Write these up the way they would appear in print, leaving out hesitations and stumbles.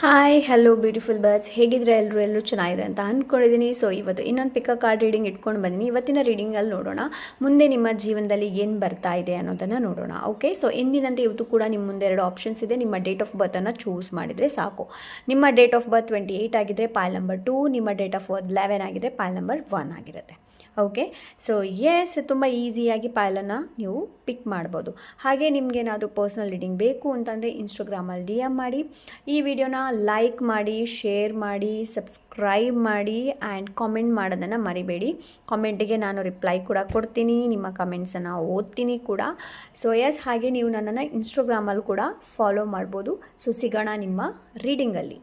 Hi hello beautiful birds, ಹೇಗಿದ್ರೆ ಎಲ್ಲರೂ ಚೆನ್ನಾಗಿದೆ ಅಂತ ಅಂದ್ಕೊಂಡಿದ್ದೀನಿ. ಸೊ ಇವತ್ತು ಇನ್ನೊಂದು ಪಿಕ್ಕ ಕಾರ್ಡ್ ರೀಡಿಂಗ್ ಇಟ್ಕೊಂಡು ಬಂದಿನಿ. ಇವತ್ತಿನ ರೀಡಿಂಗಲ್ಲಿ ನೋಡೋಣ ಮುಂದೆ ನಿಮ್ಮ ಜೀವನದಲ್ಲಿ ಏನು ಬರ್ತಾ ಇದೆ ಅನ್ನೋದನ್ನು ನೋಡೋಣ. ಓಕೆ, ಸೊ ಎಂದಿನಂತೆ ಇವತ್ತು ಕೂಡ ನಿಮ್ಮ ಮುಂದೆ ಎರಡು ಆಪ್ಷನ್ಸ್ ಇದೆ. ನಿಮ್ಮ ಡೇಟ್ ಆಫ್ ಬರ್ತನ್ನು ಚೂಸ್ ಮಾಡಿದರೆ ಸಾಕು. ನಿಮ್ಮ ಡೇಟ್ ಆಫ್ ಬರ್ತ್ 28 ಆಗಿದ್ರೆ ಪಾಲ್ ನಂಬರ್ 2, ನಿಮ್ಮ ಡೇಟ್ ಆಫ್ ಬರ್ತ್ 11 ಆಗಿದ್ರೆ ಪಾಲ್ ನಂಬರ್ 1 ಆಗಿರುತ್ತೆ. ಓಕೆ, ಸೊ ಎಸ್, ತುಂಬ ಈಸಿಯಾಗಿ ಪಾಲನ್ನು ನೀವು ಪಿಕ್ ಮಾಡ್ಬೋದು. ಹಾಗೆ ನಿಮಗೇನಾದರೂ ಪರ್ಸ್ನಲ್ ರೀಡಿಂಗ್ ಬೇಕು ಅಂತಂದರೆ ಇನ್ಸ್ಟಾಗ್ರಾಮಲ್ಲಿ DM ಮಾಡಿ, ಈ ವಿಡಿಯೋನ ಲೈಕ್ ಮಾಡಿ, ಶೇರ್ ಮಾಡಿ, ಸಬ್ಸ್ಕ್ರೈಬ್ ಮಾಡಿ ಆ್ಯಂಡ್ ಕಾಮೆಂಟ್ ಮಾಡೋದನ್ನು ಮರಿಬೇಡಿ. ಕಾಮೆಂಟಿಗೆ ನಾನು ರಿಪ್ಲೈ ಕೂಡ ಕೊಡ್ತೀನಿ, ನಿಮ್ಮ ಕಮೆಂಟ್ಸನ್ನು ಓದ್ತೀನಿ ಕೂಡ. ಸೊ ಎಸ್, ಹಾಗೆ ನೀವು ನನ್ನನ್ನು ಇನ್ಸ್ಟಾಗ್ರಾಮಲ್ಲಿ ಕೂಡ ಫಾಲೋ ಮಾಡ್ಬೋದು. ಸೊ ಸಿಗೋಣ ನಿಮ್ಮ ರೀಡಿಂಗಲ್ಲಿ.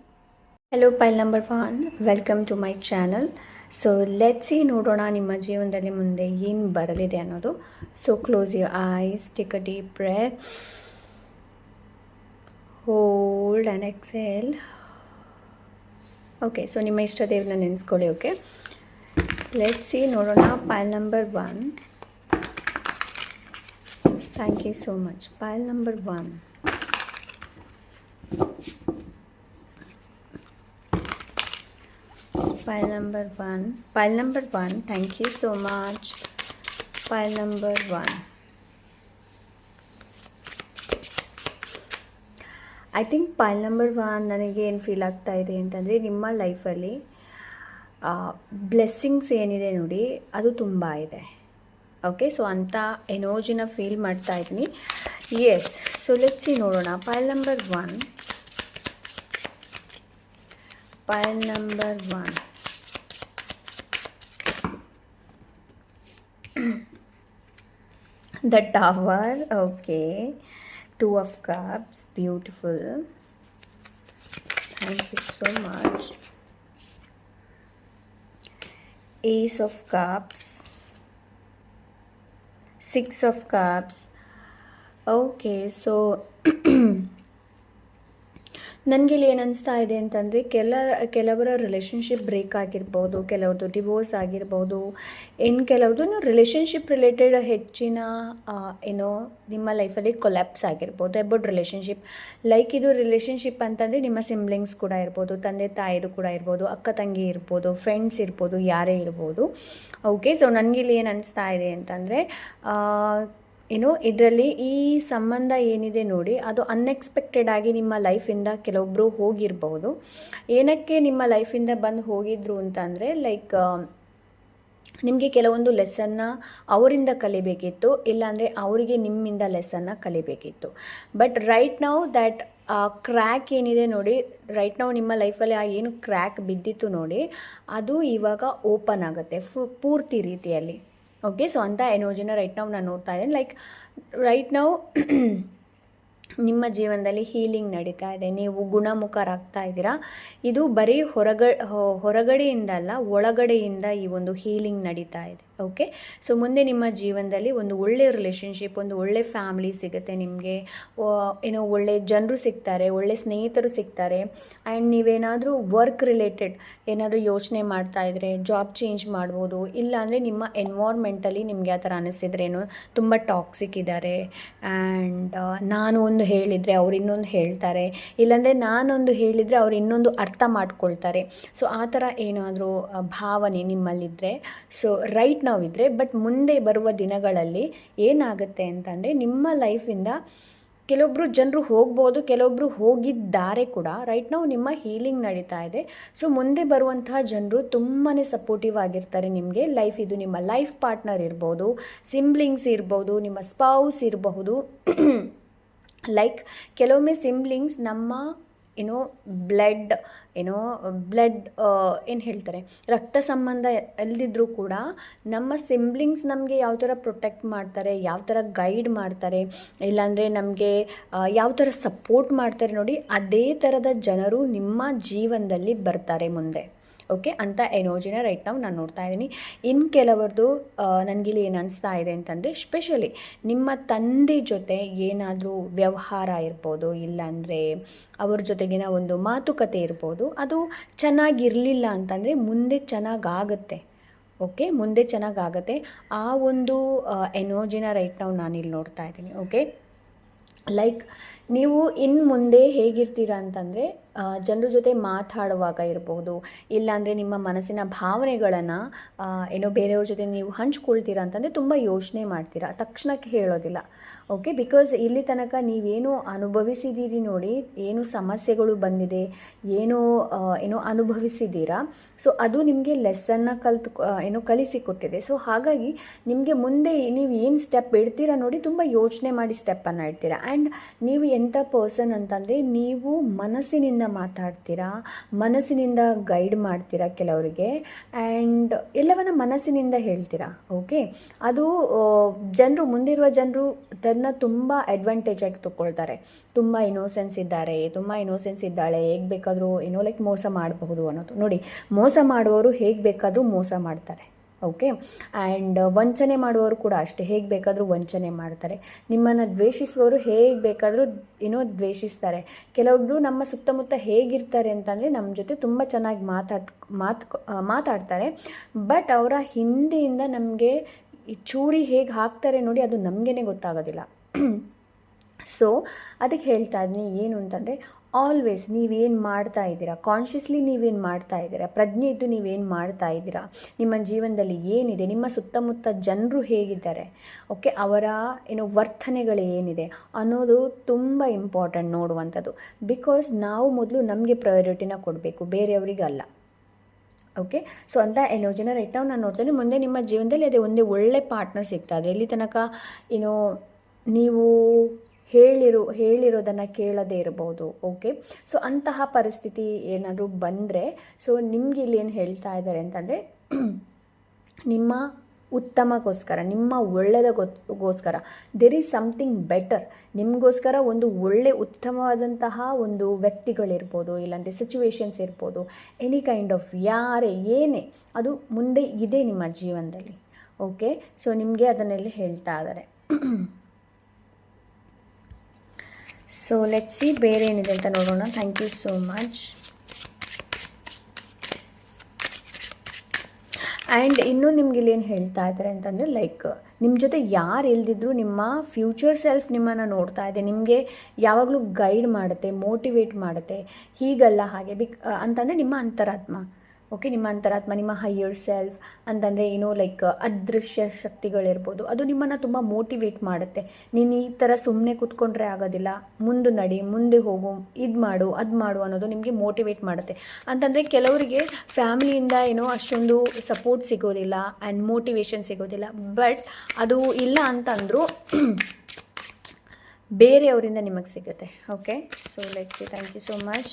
Hello pile number 1, welcome to my channel. So let's see, ನೋಡೋಣ ನಿಮ್ಮ ಜೀವನದಲ್ಲಿ ಮುಂದೆ ಏನು ಬರಲಿದೆ ಅನ್ನೋದು. So close your eyes, take a deep breath, hold and exhale. Okay, so ನಿಮ್ಮ ಇಷ್ಟ ದೇವ್ರನ್ನ ನೆನೆಸ್ಕೊಳ್ಳಿ. ಓಕೆ, ಲೆಟ್ಸ್ ಸಿ, ನೋಡೋಣ pile number 1. Thank you so much. ಪೈಲ್ number 1, pile number 1, thank you so much. Pile number 1, I think pile number 1 ನನಗೆ ಏನು feel ಆಗ್ತಾ ಇದೆ ಅಂತಂದರೆ, ನಿಮ್ಮ ಲೈಫಲ್ಲಿ ಬ್ಲೆಸ್ಸಿಂಗ್ಸ್ ಏನಿದೆ ನೋಡಿ, ಅದು ತುಂಬ ಇದೆ. ಓಕೆ, ಸೊ ಅಂಥ ಎನರ್ಜಿನ ಫೀಲ್ ಮಾಡ್ತಾ ಇದ್ದೀನಿ. ಎಸ್, ಸೊ ಲೆಟ್ಸ್ ಸಿ, ನೋಡೋಣ pile number 1. Pile number 1, the Tower. Okay, 2 of Cups, beautiful, thank you so much. Ace of Cups, 6 of Cups. Okay, so ನನಗಿಲ್ಲಿ ಏನು ಅನಿಸ್ತಾ ಇದೆ ಅಂತಂದರೆ, ಕೆಲವರ ರಿಲೇಷನ್ಶಿಪ್ ಬ್ರೇಕ್ ಆಗಿರ್ಬೋದು, ಕೆಲವ್ರದ್ದು ಡಿವೋರ್ಸ್ ಆಗಿರ್ಬೋದು, ಕೆಲವ್ರದ್ದು ರಿಲೇಷನ್ಶಿಪ್ ರಿಲೇಟೆಡ್ ಹೆಚ್ಚಿನ ಏನೋ ನಿಮ್ಮ ಲೈಫಲ್ಲಿ ಕೊಲ್ಯಾಪ್ಸ್ ಆಗಿರ್ಬೋದು ಅಬೌಟ್ ರಿಲೇಷನ್ಶಿಪ್. ಲೈಕ್ ಇದು ರಿಲೇಷನ್ಶಿಪ್ ಅಂತಂದರೆ ನಿಮ್ಮ ಸಿಬ್ಲಿಂಗ್ಸ್ ಕೂಡ ಇರ್ಬೋದು, ತಂದೆ ತಾಯಿದು ಕೂಡ ಇರ್ಬೋದು, ಅಕ್ಕ ತಂಗಿ ಇರ್ಬೋದು, ಫ್ರೆಂಡ್ಸ್ ಇರ್ಬೋದು, ಯಾರೇ ಇರ್ಬೋದು. ಓಕೆ, ಸೊ ನನಗಿಲ್ಲಿ ಏನು ಅನಿಸ್ತಾ ಇದೆ ಅಂತಂದರೆ, ಇದರಲ್ಲಿ ಈ ಸಂಬಂಧ ಏನಿದೆ ನೋಡಿ, ಅದು ಅನ್ಎಕ್ಸ್ಪೆಕ್ಟೆಡ್ ಆಗಿ ನಿಮ್ಮ ಲೈಫಿಂದ ಕೆಲವೊಬ್ಬರು ಹೋಗಿರ್ಬೋದು. ಏನಕ್ಕೆ ನಿಮ್ಮ ಲೈಫಿಂದ ಬಂದು ಹೋಗಿದ್ರು ಅಂತಂದರೆ, ಲೈಕ್ ನಿಮಗೆ ಕೆಲವೊಂದು ಲೆಸನ್ನ ಅವರಿಂದ ಕಲಿಬೇಕಿತ್ತು, ಇಲ್ಲಾಂದರೆ ಅವರಿಗೆ ನಿಮ್ಮಿಂದ ಲೆಸನ್ನ ಕಲಿಬೇಕಿತ್ತು. But right now that crack ಏನಿದೆ ನೋಡಿ, ರೈಟ್ ನಾವು ನಿಮ್ಮ ಲೈಫಲ್ಲಿ ಏನು ಕ್ರ್ಯಾಕ್ ಬಿದ್ದಿತ್ತು ನೋಡಿ, ಅದು ಇವಾಗ ಓಪನ್ ಆಗುತ್ತೆ ಪೂರ್ತಿ ರೀತಿಯಲ್ಲಿ. ಓಕೆ, ಸೊ ಅಂಥ ಎನರ್ಜಿನ ರೈಟ್ ನಾವು ನಾನು ನೋಡ್ತಾ ಇದ್ದೀನಿ. ಲೈಕ್ ರೈಟ್ ನಾವು ನಿಮ್ಮ ಜೀವನದಲ್ಲಿ ಹೀಲಿಂಗ್ ನಡೀತಾ ಇದೆ, ನೀವು ಗುಣಮುಖರಾಗ್ತಾ ಇದ್ದೀರಾ. ಇದು ಬರೀ ಹೊರಗಡೆಯಿಂದ ಅಲ್ಲ, ಒಳಗಡೆಯಿಂದ ಈ ಒಂದು ಹೀಲಿಂಗ್ ನಡೀತಾ ಇದೆ. ಓಕೆ, ಸೊ ಮುಂದೆ ನಿಮ್ಮ ಜೀವನದಲ್ಲಿ ಒಂದು ಒಳ್ಳೆಯ ರಿಲೇಷನ್ಶಿಪ್, ಒಂದು ಒಳ್ಳೆ ಫ್ಯಾಮಿಲಿ ಸಿಗುತ್ತೆ ನಿಮಗೆ. ಒಳ್ಳೆ ಜನರು ಸಿಗ್ತಾರೆ, ಒಳ್ಳೆ ಸ್ನೇಹಿತರು ಸಿಗ್ತಾರೆ. ಆ್ಯಂಡ್ ನೀವೇನಾದರೂ ವರ್ಕ್ ರಿಲೇಟೆಡ್ ಏನಾದರೂ ಯೋಚನೆ ಮಾಡ್ತಾ ಇದ್ದರೆ ಜಾಬ್ ಚೇಂಜ್ ಮಾಡ್ಬೋದು. ಇಲ್ಲಾಂದರೆ ನಿಮ್ಮ ಎನ್ವೈರ್ಮೆಂಟಲ್ಲಿ ನಿಮಗೆ ಆ ಥರ ಅನಿಸಿದ್ರೇನು ತುಂಬ ಟಾಕ್ಸಿಕ್ ಇದ್ದಾರೆ, ಆ್ಯಂಡ್ ನಾನು ಒಂದು ಹೇಳಿದರೆ ಅವ್ರು ಇನ್ನೊಂದು ಹೇಳ್ತಾರೆ, ಇಲ್ಲಾಂದರೆ ನಾನೊಂದು ಹೇಳಿದರೆ ಅವ್ರು ಇನ್ನೊಂದು ಅರ್ಥ ಮಾಡ್ಕೊಳ್ತಾರೆ. ಸೊ ಆ ಥರ ಏನಾದರೂ ಭಾವನೆ ನಿಮ್ಮಲ್ಲಿದ್ದರೆ, ಸೊ ರೈಟ್ ನಾವಿದ್ದರೆ, ಬಟ್ ಮುಂದೆ ಬರುವ ದಿನಗಳಲ್ಲಿ ಏನಾಗುತ್ತೆ ಅಂತಂದರೆ, ನಿಮ್ಮ ಲೈಫಿಂದ ಕೆಲವೊಬ್ಬರು ಜನರು ಹೋಗ್ಬೋದು, ಕೆಲವೊಬ್ಬರು ಹೋಗಿದ್ದಾರೆ ಕೂಡ. ರೈಟ್ ನಾವು ನಿಮ್ಮ ಹೀಲಿಂಗ್ ನಡೀತಾ ಇದೆ. ಸೊ ಮುಂದೆ ಬರುವಂತಹ ಜನರು ತುಂಬಾ ಸಪೋರ್ಟಿವ್ ಆಗಿರ್ತಾರೆ ನಿಮಗೆ. ಲೈಫ್ ಇದು ನಿಮ್ಮ ಲೈಫ್ ಪಾರ್ಟ್ನರ್ ಇರ್ಬೋದು, ಸಿಬ್ಲಿಂಗ್ಸ್ ಇರ್ಬೋದು, ನಿಮ್ಮ ಸ್ಪೌಸ್ ಇರಬಹುದು. ಲೈಕ್ ಕೆಲವೊಮ್ಮೆ ಸಿಬ್ಲಿಂಗ್ಸ್ ನಮ್ಮ ಬ್ಲಡ್ ಏನು ಹೇಳ್ತಾರೆ, ರಕ್ತ ಸಂಬಂಧ ಅಲ್ಲದಿದ್ದರೂ ಕೂಡ ನಮ್ಮ ಸಿಬ್ಲಿಂಗ್ಸ್ ನಮಗೆ ಯಾವ ಥರ ಪ್ರೊಟೆಕ್ಟ್ ಮಾಡ್ತಾರೆ, ಯಾವ ಥರ ಗೈಡ್ ಮಾಡ್ತಾರೆ, ಇಲ್ಲಾಂದರೆ ನಮಗೆ ಯಾವ ಥರ ಸಪೋರ್ಟ್ ಮಾಡ್ತಾರೆ ನೋಡಿ, ಅದೇ ಥರದ ಜನರು ನಿಮ್ಮ ಜೀವನದಲ್ಲಿ ಬರ್ತಾರೆ ಮುಂದೆ. ಓಕೆ, ಅಂಥ ಎನರ್ಜಿನ ರೈಟ್ ನಾವು ನಾನು ನೋಡ್ತಾ ಇದ್ದೀನಿ. ಇನ್ನು ಕೆಲವರದು ನನಗಿಲ್ಲಿ ಏನು ಅನಿಸ್ತಾ ಇದೆ ಅಂತಂದರೆ, ಸ್ಪೆಷಲಿ ನಿಮ್ಮ ತಂದೆ ಜೊತೆ ಏನಾದರೂ ವ್ಯವಹಾರ ಇರ್ಬೋದು, ಇಲ್ಲಾಂದರೆ ಅವ್ರ ಜೊತೆಗಿನ ಒಂದು ಮಾತುಕತೆ ಇರ್ಬೋದು, ಅದು ಚೆನ್ನಾಗಿರಲಿಲ್ಲ ಅಂತಂದರೆ ಮುಂದೆ ಚೆನ್ನಾಗಾಗುತ್ತೆ. ಓಕೆ, ಮುಂದೆ ಚೆನ್ನಾಗಾಗುತ್ತೆ. ಆ ಒಂದು ಎನರ್ಜಿನ ರೈಟ್ ನಾವು ನಾನಿಲ್ಲಿ ನೋಡ್ತಾ ಇದ್ದೀನಿ. ಓಕೆ, ಲೈಕ್ ನೀವು ಇನ್ನು ಮುಂದೆ ಹೇಗಿರ್ತೀರ ಅಂತಂದರೆ, ಜನರ ಜೊತೆ ಮಾತಾಡುವಾಗ ಇರ್ಬೋದು, ಇಲ್ಲಾಂದರೆ ನಿಮ್ಮ ಮನಸ್ಸಿನ ಭಾವನೆಗಳನ್ನು ಏನೋ ಬೇರೆಯವ್ರ ಜೊತೆ ನೀವು ಹಂಚ್ಕೊಳ್ತೀರಾ ಅಂತಂದರೆ ತುಂಬ ಯೋಚನೆ ಮಾಡ್ತೀರಾ, ತಕ್ಷಣಕ್ಕೆ ಹೇಳೋದಿಲ್ಲ. ಓಕೆ, ಬಿಕಾಸ್ ಇಲ್ಲಿ ತನಕ ನೀವೇನು ಅನುಭವಿಸಿದ್ದೀರಿ ನೋಡಿ, ಏನು ಸಮಸ್ಯೆಗಳು ಬಂದಿದೆ, ಏನೋ ಅನುಭವಿಸಿದ್ದೀರಾ, ಸೊ ಅದು ನಿಮಗೆ ಲೆಸ್ಸನ್ನು ಕಲಿಸಿಕೊಟ್ಟಿದೆ. ಸೊ ಹಾಗಾಗಿ ನಿಮಗೆ ಮುಂದೆ ನೀವು ಏನು ಸ್ಟೆಪ್ ಇಡ್ತೀರಾ ನೋಡಿ, ತುಂಬ ಯೋಚನೆ ಮಾಡಿ ಸ್ಟೆಪ್ಪನ್ನು ಇಡ್ತೀರಾ. ಆ್ಯಂಡ್ ನೀವು ಎಂಥ ಪರ್ಸನ್ ಅಂತಂದರೆ, ನೀವು ಮನಸ್ಸಿನಿಂದ ಮಾತಾಡ್ತೀರಾ, ಮನಸ್ಸಿನಿಂದ ಗೈಡ್ ಮಾಡ್ತೀರಾ ಕೆಲವರಿಗೆ, ಆ್ಯಂಡ್ ಎಲ್ಲವನ್ನ ಮನಸ್ಸಿನಿಂದ ಹೇಳ್ತೀರಾ. ಓಕೆ, ಅದು ಮುಂದಿರುವ ಜನರು ಅದನ್ನು ತುಂಬ ಅಡ್ವಾಂಟೇಜ್ ಆಗಿ ತಗೊಳ್ತಾರೆ. ತುಂಬ ಇನ್ನೋಸೆನ್ಸ್ ಇದ್ದಾಳೆ, ಹೇಗೆ ಬೇಕಾದರೂ ಮೋಸ ಮಾಡಬಹುದು ಅನ್ನೋದು. ನೋಡಿ, ಮೋಸ ಮಾಡುವವರು ಹೇಗೆ ಬೇಕಾದರೂ ಮೋಸ ಮಾಡ್ತಾರೆ. ಓಕೆ, ಆ್ಯಂಡ್ ವಂಚನೆ ಮಾಡುವವರು ಕೂಡ ಅಷ್ಟೇ, ಹೇಗೆ ಬೇಕಾದರೂ ವಂಚನೆ ಮಾಡ್ತಾರೆ. ನಿಮ್ಮನ್ನು ದ್ವೇಷಿಸುವವರು ಹೇಗೆ ಬೇಕಾದರೂ ದ್ವೇಷಿಸ್ತಾರೆ. ಕೆಲವೊಬ್ಬರು ನಮ್ಮ ಸುತ್ತಮುತ್ತ ಹೇಗಿರ್ತಾರೆ ಅಂತಂದರೆ, ನಮ್ಮ ಜೊತೆ ತುಂಬ ಚೆನ್ನಾಗಿ ಮಾತಾಡ್ತಾರೆ, ಬಟ್ ಅವರ ಹಿಂದೆಯಿಂದ ನಮಗೆ ಈ ಚೂರಿ ಹೇಗೆ ಹಾಕ್ತಾರೆ ನೋಡಿ, ಅದು ನಮಗೇ ಗೊತ್ತಾಗೋದಿಲ್ಲ. ಸೊ ಅದಕ್ಕೆ ಹೇಳ್ತಾ ಇದ್ದೀನಿ ಏನು ಅಂತಂದರೆ, ಆಲ್ವೇಸ್ ನೀವೇನು ಮಾಡ್ತಾ ಇದ್ದೀರಾ, ಕಾನ್ಷಿಯಸ್ಲಿ ನೀವೇನು ಮಾಡ್ತಾ ಇದ್ದೀರಾ, ಪ್ರಜ್ಞೆ ಇದ್ದು ನೀವೇನು ಮಾಡ್ತಾ ಇದ್ದೀರಾ, ನಿಮ್ಮ ಜೀವನದಲ್ಲಿ ಏನಿದೆ, ನಿಮ್ಮ ಸುತ್ತಮುತ್ತ ಜನರು ಹೇಗಿದ್ದಾರೆ, ಓಕೆ, ಅವರ ವರ್ತನೆಗಳು ಏನಿದೆ ಅನ್ನೋದು ತುಂಬ ಇಂಪಾರ್ಟೆಂಟ್ ನೋಡುವಂಥದ್ದು. ಬಿಕಾಸ್ ನಾವು ಮೊದಲು ನಮಗೆ ಪ್ರಯಾರಿಟಿನ ಕೊಡಬೇಕು, ಬೇರೆಯವರಿಗಲ್ಲ. ಓಕೆ, ಸೊ ಅಂತ ಎನರ್ಜಿನ ರೈಟ್ ನಾವು ನಾನು ನೋಡ್ತೀನಿ. ಮುಂದೆ ನಿಮ್ಮ ಜೀವನದಲ್ಲಿ ಅದೇ ಒಂದೇ ಒಳ್ಳೆ ಪಾರ್ಟ್ನರ್ ಸಿಗ್ತಾಯಿದ್ರೆ, ಇಲ್ಲಿ ತನಕ ನೀವು ಹೇಳಿರೋದನ್ನು ಕೇಳದೇ ಇರ್ಬೋದು. ಓಕೆ, ಸೊ ಅಂತಹ ಪರಿಸ್ಥಿತಿ ಏನಾದರೂ ಬಂದರೆ, ಸೊ ನಿಮ್ಗೆ ಇಲ್ಲಿ ಏನು ಹೇಳ್ತಾ ಇದ್ದಾರೆ ಅಂತಂದರೆ, ನಿಮ್ಮ ಉತ್ತಮಕ್ಕೋಸ್ಕರ, ನಿಮ್ಮ ಒಳ್ಳೆಯದಕ್ಕೋಸ್ಕರ ದೇರ್ ಈಸ್ ಸಮಥಿಂಗ್ ಬೆಟರ್, ನಿಮಗೋಸ್ಕರ ಒಂದು ಉತ್ತಮವಾದಂತಹ ಒಂದು ವ್ಯಕ್ತಿಗಳಿರ್ಬೋದು, ಇಲ್ಲಾಂದರೆ ಸಿಚುವೇಶನ್ಸ್ ಇರ್ಬೋದು, ಎನಿ ಕೈಂಡ್ ಆಫ್ ಏನೇ ಅದು ಮುಂದೆ ಇದೆ ನಿಮ್ಮ ಜೀವನದಲ್ಲಿ. ಓಕೆ, ಸೊ ನಿಮಗೆ ಅದನ್ನೆಲ್ಲ ಹೇಳ್ತಾ ಇದ್ದಾರೆ. ಸೊ ಲೆಟ್ಸ್ ಸಿ ಬೇರೆ ಏನಿದೆ ಅಂತ ನೋಡೋಣ. Thank you so much. And ಇನ್ನೂ ನಿಮ್ಗೆ ಇಲ್ಲಿ ಏನು ಹೇಳ್ತಾ ಇದ್ದಾರೆ ಅಂತಂದರೆ, ಲೈಕ್ ನಿಮ್ಮ ಜೊತೆ ಯಾರು ಇಲ್ದಿದ್ರು ನಿಮ್ಮ ಫ್ಯೂಚರ್ ಸೆಲ್ಫ್ ನಿಮ್ಮನ್ನು ನೋಡ್ತಾ ಇದೆ, ನಿಮಗೆ ಯಾವಾಗಲೂ ಗೈಡ್ ಮಾಡುತ್ತೆ, ಮೋಟಿವೇಟ್ ಮಾಡುತ್ತೆ. ಹೀಗಲ್ಲ ಹಾಗೆ ಅಂತಂದರೆ ನಿಮ್ಮ ಅಂತರಾತ್ಮ. ಓಕೆ, ನಿಮ್ಮ ಅಂತರಾತ್ಮ, ನಿಮ್ಮ ಹೈಯರ್ ಸೆಲ್ಫ್ ಅಂತಂದರೆ ಅದೃಶ್ಯ ಶಕ್ತಿಗಳಿರ್ಬೋದು, ಅದು ನಿಮ್ಮನ್ನು ತುಂಬ ಮೋಟಿವೇಟ್ ಮಾಡುತ್ತೆ. ನೀನು ಈ ಥರ ಸುಮ್ಮನೆ ಕೂತ್ಕೊಂಡ್ರೆ ಆಗೋದಿಲ್ಲ, ಮುಂದೆ ಹೋಗು, ಇದು ಮಾಡು, ಅದು ಮಾಡು ಅನ್ನೋದು ನಿಮಗೆ ಮೋಟಿವೇಟ್ ಮಾಡುತ್ತೆ. ಅಂತಂದರೆ ಕೆಲವರಿಗೆ ಫ್ಯಾಮಿಲಿಯಿಂದ ಅಷ್ಟೊಂದು ಸಪೋರ್ಟ್ ಸಿಗೋದಿಲ್ಲ ಆ್ಯಂಡ್ ಮೋಟಿವೇಶನ್ ಸಿಗೋದಿಲ್ಲ, ಬಟ್ ಅದು ಇಲ್ಲ ಅಂತಂದರೂ ಬೇರೆಯವರಿಂದ ನಿಮಗೆ ಸಿಗುತ್ತೆ. Okay, so let's see. Thank you so much.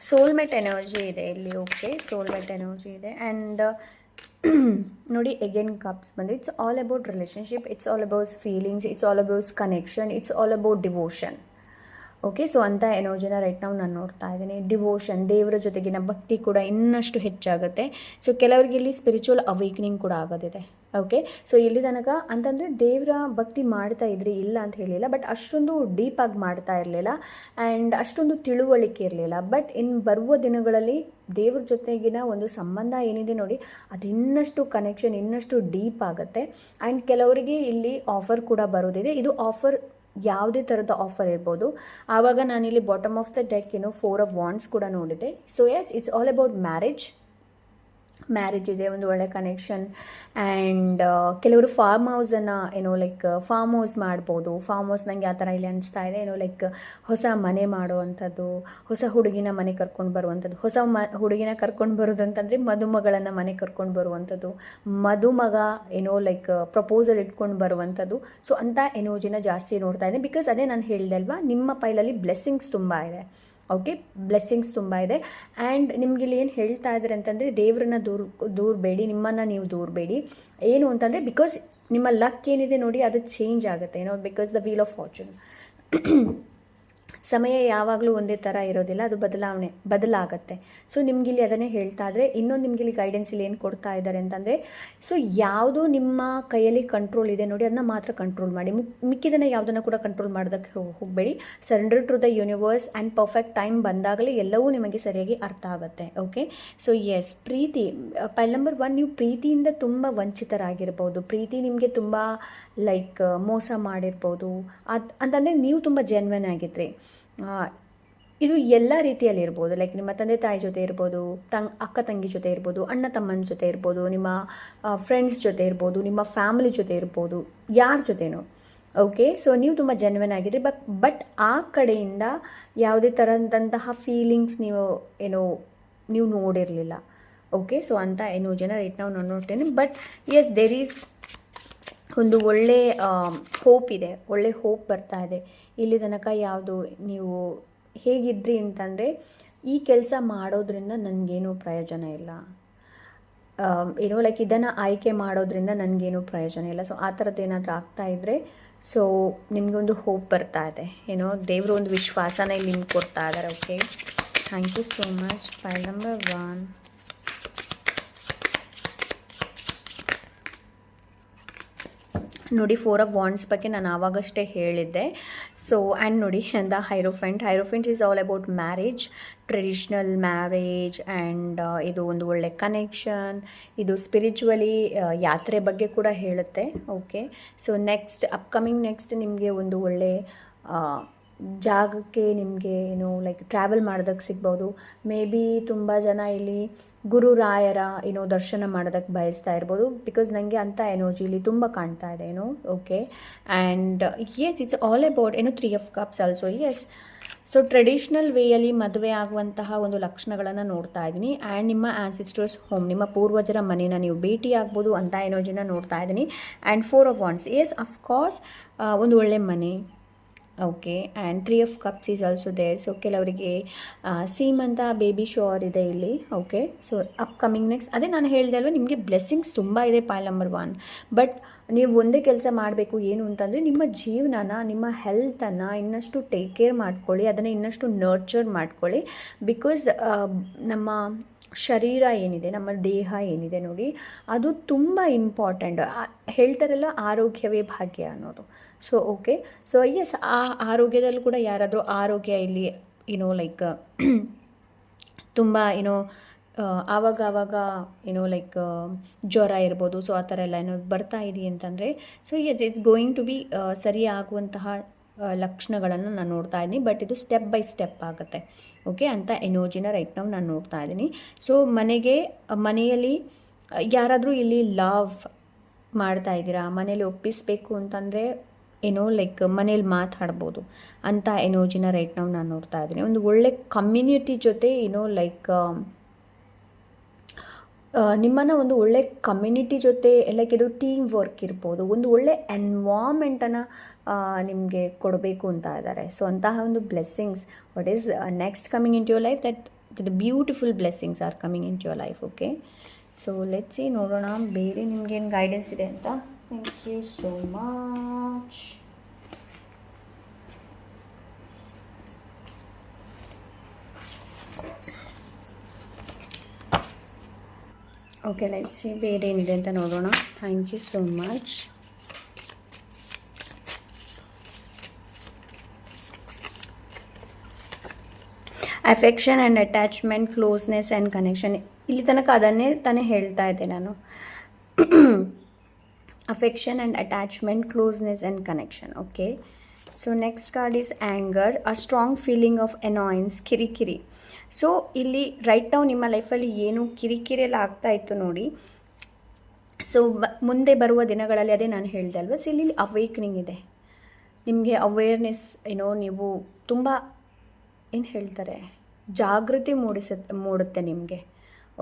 Soulmate energy ಇದೆ ಇಲ್ಲಿ. ಓಕೆ, ಸೋಲ್ಮೇಟ್ ಎನರ್ಜಿ ಇದೆ. ಆ್ಯಂಡ್ ನೋಡಿ, ಎಗೇನ್ ಕಪ್ಸ್ ಬಂದು it's all about relationship, it's all about feelings, it's all about connection, it's all about devotion. Okay, so ಅಂಥ ಎನರ್ಜಿನ right ನಾವು ನಾನು ನೋಡ್ತಾ ಇದ್ದೀನಿ. ಡಿವೋಷನ್, ದೇವರ ಜೊತೆಗಿನ ಭಕ್ತಿ ಕೂಡ ಇನ್ನಷ್ಟು ಹೆಚ್ಚಾಗುತ್ತೆ. ಸೊ ಕೆಲವರಿಗೆ ಇಲ್ಲಿ ಸ್ಪಿರಿಚುವಲ್ ಅವೇಕ್ನಿಂಗ್ ಕೂಡ ಆಗೋದಿದೆ. ಓಕೆ, ಸೊ ಇಲ್ಲಿ ತನಕ ಅಂತಂದರೆ ದೇವರ ಭಕ್ತಿ ಮಾಡ್ತಾ ಇದ್ರಿ, ಇಲ್ಲ ಅಂತ ಹೇಳಿಲ್ಲ, ಬಟ್ ಅಷ್ಟೊಂದು ಡೀಪಾಗಿ ಮಾಡ್ತಾ ಇರಲಿಲ್ಲ ಆ್ಯಂಡ್ ಅಷ್ಟೊಂದು ತಿಳುವಳಿಕೆ ಇರಲಿಲ್ಲ. ಬಟ್ ಇನ್ನು ಬರುವ ದಿನಗಳಲ್ಲಿ ದೇವ್ರ ಜೊತೆಗಿನ ಒಂದು ಸಂಬಂಧ ಏನಿದೆ ನೋಡಿ, ಅದು ಇನ್ನಷ್ಟು ಕನೆಕ್ಷನ್, ಇನ್ನಷ್ಟು ಡೀಪ್ ಆಗುತ್ತೆ. ಆ್ಯಂಡ್ ಕೆಲವರಿಗೆ ಇಲ್ಲಿ ಆಫರ್ ಕೂಡ ಬರೋದಿದೆ. ಇದು ಆಫರ್ ಯಾವುದೇ ಥರದ ಆಫರ್ ಇರ್ಬೋದು. ಆವಾಗ ನಾನಿಲ್ಲಿ bottom of the deck 4 of wands ಕೂಡ ನೋಡಿದೆ. So yes, it's all about marriage ಇದೆ, ಒಂದು ಒಳ್ಳೆ ಕನೆಕ್ಷನ್. ಆ್ಯಂಡ್ ಕೆಲವರು ಫಾರ್ಮ್ ಹೌಸನ್ನು ಫಾರ್ಮ್ ಹೌಸ್ ಮಾಡ್ಬೋದು. ಫಾರ್ಮ್ ಹೌಸ್ ನನಗೆ ಆ ಥರ ಇಲ್ಲಿ ಅನಿಸ್ತಾ ಇದೆ. ಹೊಸ ಮನೆ ಮಾಡುವಂಥದ್ದು, ಹೊಸ ಹುಡುಗಿನ ಮನೆ ಕರ್ಕೊಂಡು ಬರುವಂಥದ್ದು. ಹೊಸ ಹುಡುಗಿನ ಕರ್ಕೊಂಡು ಬರೋದಂತಂದರೆ ಮದುಮಗಳನ್ನು ಮನೆ ಕರ್ಕೊಂಡು ಬರುವಂಥದ್ದು, ಮದುಮಗ ಪ್ರಪೋಸಲ್ ಇಟ್ಕೊಂಡು ಬರುವಂಥದ್ದು. ಸೊ ಅಂಥ ಎನರ್ಜಿನ ಜಾಸ್ತಿ ನೋಡ್ತಾ ಇದ್ದೀನಿ. ಬಿಕಾಸ್ ಅದೇ ನಾನು ಹೇಳಿದೆ ಅಲ್ವಾ, ನಿಮ್ಮ ಪೈಲಲ್ಲಿ ಬ್ಲೆಸ್ಸಿಂಗ್ಸ್ ತುಂಬ ಇದೆ. ಓಕೆ, ಬ್ಲೆಸ್ಸಿಂಗ್ಸ್ ತುಂಬ ಇದೆ. ಆ್ಯಂಡ್ ನಿಮಗಿಲ್ಲಿ ಏನು ಹೇಳ್ತಾ ಇದ್ದಾರೆ ಅಂತಂದರೆ, ದೇವ್ರನ್ನ ದೂರಬೇಡಿ, ನಿಮ್ಮನ್ನು ನೀವು ದೂರಬೇಡಿ. ಏನು ಅಂತಂದರೆ, ಬಿಕಾಸ್ ನಿಮ್ಮ ಲಕ್ ಏನಿದೆ ನೋಡಿ, ಅದು ಚೇಂಜ್ ಆಗುತ್ತೆ. Because the wheel of fortune. ಸಮಯ ಯಾವಾಗಲೂ ಒಂದೇ ಥರ ಇರೋದಿಲ್ಲ, ಅದು ಬದಲಾಗತ್ತೆ. ಸೊ ನಿಮಗಿಲ್ಲಿ ಅದನ್ನೇ ಹೇಳ್ತಾ ಇದ್ದಾರೆ. ಇನ್ನೊಂದು ನಿಮಗಿಲ್ಲಿ ಗೈಡೆನ್ಸ್ ಇಲ್ಲಿ ಏನು ಕೊಡ್ತಾ ಇದ್ದಾರೆ ಅಂತಂದರೆ, ಸೊ ಯಾವುದು ನಿಮ್ಮ ಕೈಯಲ್ಲಿ ಕಂಟ್ರೋಲ್ ಇದೆ ನೋಡಿ, ಅದನ್ನ ಮಾತ್ರ ಕಂಟ್ರೋಲ್ ಮಾಡಿ. ಮಿಕ್ಕಿದನ್ನು ಯಾವುದನ್ನು ಕೂಡ ಕಂಟ್ರೋಲ್ ಮಾಡೋದಕ್ಕೆ ಹೋಗಬೇಡಿ. Surrender to the universe and perfect time ಬಂದಾಗಲೇ ಎಲ್ಲವೂ ನಿಮಗೆ ಸರಿಯಾಗಿ ಅರ್ಥ ಆಗುತ್ತೆ. ಓಕೆ, ಸೊ ಎಸ್, ಪ್ರೀತಿ ಪೈಲ್ ನಂಬರ್ 1, ನೀವು ಪ್ರೀತಿಯಿಂದ ತುಂಬ ವಂಚಿತರಾಗಿರ್ಬೋದು. ಪ್ರೀತಿ ನಿಮಗೆ ತುಂಬ ಲೈಕ್ ಮೋಸ ಮಾಡಿರ್ಬೋದು. ಅಂತಂದರೆ ನೀವು ತುಂಬ ಜೆನ್ವನ್ ಆಗಿದ್ರಿ. ಇದು ಎಲ್ಲ ರೀತಿಯಲ್ಲಿ ಇರ್ಬೋದು. ಲೈಕ್ ನಿಮ್ಮ ತಂದೆ ತಾಯಿ ಜೊತೆ ಇರ್ಬೋದು, ಅಕ್ಕ ತಂಗಿ ಜೊತೆ ಇರ್ಬೋದು, ಅಣ್ಣ ತಮ್ಮನ ಜೊತೆ ಇರ್ಬೋದು, ನಿಮ್ಮ ಫ್ರೆಂಡ್ಸ್ ಜೊತೆ ಇರ್ಬೋದು, ನಿಮ್ಮ ಫ್ಯಾಮಿಲಿ ಜೊತೆ ಇರ್ಬೋದು, ಯಾರ ಜೊತೆನೋ. ಓಕೆ, ಸೊ ನೀವು ತುಂಬ ಜೆನ್ವನ್ ಆಗಿದ್ರಿ. ಬಟ್ ಆ ಕಡೆಯಿಂದ ಯಾವುದೇ ಥರದಂತಹ ಫೀಲಿಂಗ್ಸ್ ನೀವು ನೋಡಿರಲಿಲ್ಲ. ಓಕೆ, ಸೊ ಅಂತ ಜನ ರೈಟ್ ನಾವು ನಾನು ನೋಡ್ತೇನೆ. ಬಟ್ ಎಸ್, ದೇರ್ ಈಸ್ ಒಂದು ಒಳ್ಳೆ ಹೋಪ್ ಇದೆ, ಒಳ್ಳೆ ಹೋಪ್ ಬರ್ತಾ ಇದೆ. ಇಲ್ಲಿ ತನಕ ಯಾವುದು ನೀವು ಹೇಗಿದ್ರಿ ಅಂತಂದರೆ, ಈ ಕೆಲಸ ಮಾಡೋದ್ರಿಂದ ನನಗೇನು ಪ್ರಯೋಜನ ಇಲ್ಲ, ಲೈಕ್ ಇದನ್ನು ಆಯ್ಕೆ ಮಾಡೋದ್ರಿಂದ ನನಗೇನು ಪ್ರಯೋಜನ ಇಲ್ಲ. ಸೊ ಆ ಥರದ್ದು ಏನಾದರೂ ಆಗ್ತಾಯಿದ್ರೆ, ಸೊ ನಿಮಗೊಂದು ಹೋಪ್ ಬರ್ತಾ ಇದೆ, ದೇವರು ಒಂದು ವಿಶ್ವಾಸನ ಇಲ್ಲಿ ನಿಮ್ಗೆ ಕೊಡ್ತಾ ಇದ್ದಾರೆ. Okay, thank you so much. File number 1. ನೋಡಿ, 4 ಆಫ್ ವಾಂಡ್ಸ್ ಬಗ್ಗೆ ನಾನು ಆವಾಗಷ್ಟೇ ಹೇಳಿದ್ದೆ. ಸೊ ಆ್ಯಂಡ್ ನೋಡಿ, the hierophant is all about marriage, traditional marriage and ಇದು ಒಂದು ಒಳ್ಳೆ ಕನೆಕ್ಷನ್. ಇದು ಸ್ಪಿರಿಚುವಲಿ ಯಾತ್ರೆ ಬಗ್ಗೆ ಕೂಡ ಹೇಳುತ್ತೆ. ಓಕೆ, ಸೊ ನೆಕ್ಸ್ಟ್ ನಿಮಗೆ ಒಂದು ಒಳ್ಳೆ ಜಾಗಕ್ಕೆ ನಿಮಗೆ ಲೈಕ್ ಟ್ರಾವೆಲ್ ಮಾಡೋದಕ್ಕೆ ಸಿಗ್ಬೋದು. ಮೇ ಬಿ ತುಂಬ ಜನ ಇಲ್ಲಿ ಗುರುರಾಯರ ದರ್ಶನ ಮಾಡೋದಕ್ಕೆ ಬಯಸ್ತಾ ಇರ್ಬೋದು. ಬಿಕಾಸ್ ನನಗೆ ಅಂಥ ಎನರ್ಜಿ ಇಲ್ಲಿ ತುಂಬ ಕಾಣ್ತಾ ಇದೆ. Okay, and yes, it's all about 3 of cups also. Yes, so traditional ವೇಯಲ್ಲಿ ಮದುವೆ ಆಗುವಂತಹ ಒಂದು ಲಕ್ಷಣಗಳನ್ನು ನೋಡ್ತಾ ಇದ್ದೀನಿ. ಆ್ಯಂಡ್ ನಿಮ್ಮ ಆನ್ಸಿಸ್ಟರ್ಸ್ ಹೋಮ್, ನಿಮ್ಮ ಪೂರ್ವಜರ ಮನೇನ ನೀವು ಭೇಟಿ ಆಗ್ಬೋದು ಅಂತ ಎನರ್ಜಿನ ನೋಡ್ತಾ ಇದ್ದೀನಿ. And 4 of wands, yes, of course ಒಂದು ಒಳ್ಳೆ ಮನೆ. Okay, and 3 of cups is also there. So ಕೆಲವರಿಗೆ ಸೀಮಂತ, ಬೇಬಿ ಶೋರ್ ಇದೆ ಇಲ್ಲಿ. ಓಕೆ, ಸೊ ಅಪ್ಕಮಿಂಗ್ ನೆಕ್ಸ್ಟ್ ಅದೇ ನಾನು ಹೇಳಿದೆ ಅಲ್ವ, ನಿಮಗೆ ಬ್ಲೆಸ್ಸಿಂಗ್ಸ್ ತುಂಬ ಇದೆ ಪೈಲ್ ನಂಬರ್ 1. ಬಟ್ ನೀವು ಒಂದೇ ಕೆಲಸ ಮಾಡಬೇಕು, ಏನು ಅಂತಂದರೆ ನಿಮ್ಮ ಜೀವನನ, ನಿಮ್ಮ ಹೆಲ್ತನ್ನು ಇನ್ನಷ್ಟು ಟೇಕ್ ಕೇರ್ ಮಾಡ್ಕೊಳ್ಳಿ, ಅದನ್ನು ಇನ್ನಷ್ಟು ನರ್ಚರ್ ಮಾಡ್ಕೊಳ್ಳಿ. ಬಿಕಾಸ್ ನಮ್ಮ ಶರೀರ ಏನಿದೆ, ನಮ್ಮ ದೇಹ ಏನಿದೆ ನೋಡಿ, ಅದು ತುಂಬ ಇಂಪಾರ್ಟೆಂಟ್. ಹೇಳ್ತಾರಲ್ಲ, ಆರೋಗ್ಯವೇ ಭಾಗ್ಯ ಅನ್ನೋದು. ಸೊ ಓಕೆ, ಸೊ ಎಸ್, ಆ ಆರೋಗ್ಯದಲ್ಲೂ ಕೂಡ ಯಾರಾದರೂ ಆರೋಗ್ಯ ಇಲ್ಲಿ ಲೈಕ್ ತುಂಬ ಆವಾಗ ಲೈಕ್ ಜ್ವರ ಇರ್ಬೋದು. ಸೊ ಆ ಥರ ಎಲ್ಲ ಬರ್ತಾ ಇದೆ ಅಂತಂದರೆ, so it's going to be ಸರಿ ಆಗುವಂತಹ ಲಕ್ಷಣಗಳನ್ನು ನಾನು ನೋಡ್ತಾ ಇದ್ದೀನಿ. ಬಟ್ ಇದು ಸ್ಟೆಪ್ ಬೈ ಸ್ಟೆಪ್ ಆಗುತ್ತೆ. ಓಕೆ, ಅಂತ ಎನರ್ಜಿನ ರೈಟ್ ನಾವು ನಾನು ನೋಡ್ತಾ ಇದ್ದೀನಿ. ಸೊ ಮನೆಯಲ್ಲಿ ಯಾರಾದರೂ ಇಲ್ಲಿ ಲವ್ ಮಾಡ್ತಾ ಇದ್ದೀರಾ, ಮನೇಲಿ ಒಪ್ಪಿಸಬೇಕು ಅಂತಂದರೆ ಲೈಕ್ ಮನೇಲಿ ಮಾತಾಡ್ಬೋದು ಅಂತ ಎನರ್ಜಿನ ರೈಟ್ ನಾವು ನಾನು ನೋಡ್ತಾ ಇದ್ದೀನಿ. ಒಂದು ಒಳ್ಳೆ ಕಮ್ಯುನಿಟಿ ಜೊತೆ ಲೈಕ್ ನಿಮ್ಮನ್ನು ಒಂದು ಒಳ್ಳೆ ಕಮ್ಯುನಿಟಿ ಜೊತೆ ಲೈಕ್ ಇದು ಟೀಮ್ ವರ್ಕ್ ಇರ್ಬೋದು, ಒಂದು ಒಳ್ಳೆ ಎನ್ವಾರ್ಮೆಂಟನ್ನು ನಿಮಗೆ ಕೊಡಬೇಕು ಅಂತ ಇದ್ದಾರೆ. ಸೊ ಅಂತಹ ಒಂದು blessings what is next coming in to your life, the beautiful blessings are coming in to your life. Okay, so let's see, ನೋಡೋಣ ಬೇರೆ ನಿಮ್ಗೇನು ಗೈಡೆನ್ಸ್ ಇದೆ ಅಂತ. Thank you so much. Okay, let's see ಬೇರೆ ಏನಿದೆ ಅಂತ ನೋಡೋಣ. Thank you so much. Affection and attachment, closeness and connection. ಇಲ್ಲಿ ತನಕ ಅದನ್ನೇ ತಾನೇ ಹೇಳ್ತಾ ಇದ್ದೆ ನಾನು. Affection and attachment, closeness and connection. Okay, so next card is anger, a strong feeling of annoyance, ಕಿರಿಕಿರಿ. ಸೊ ಇಲ್ಲಿ ರೈಟ್ ನಾವು ನಿಮ್ಮ ಲೈಫಲ್ಲಿ ಏನು ಕಿರಿಕಿರಿಯೆಲ್ಲ ಆಗ್ತಾ ಇತ್ತು ನೋಡಿ. ಸೊ ಮುಂದೆ ಬರುವ ದಿನಗಳಲ್ಲಿ ಅದೇ ನಾನು ಹೇಳಿದೆ ಅಲ್ವಾ. ಸೊ ಇಲ್ಲಿ ಅವೇಕ್ನಿಂಗ್ ಇದೆ ನಿಮಗೆ, ಅವೇರ್ನೆಸ್ ನೀವು ತುಂಬ ಏನು ಹೇಳ್ತಾರೆ, ಜಾಗೃತಿ ಮೂಡುತ್ತೆ ನಿಮಗೆ.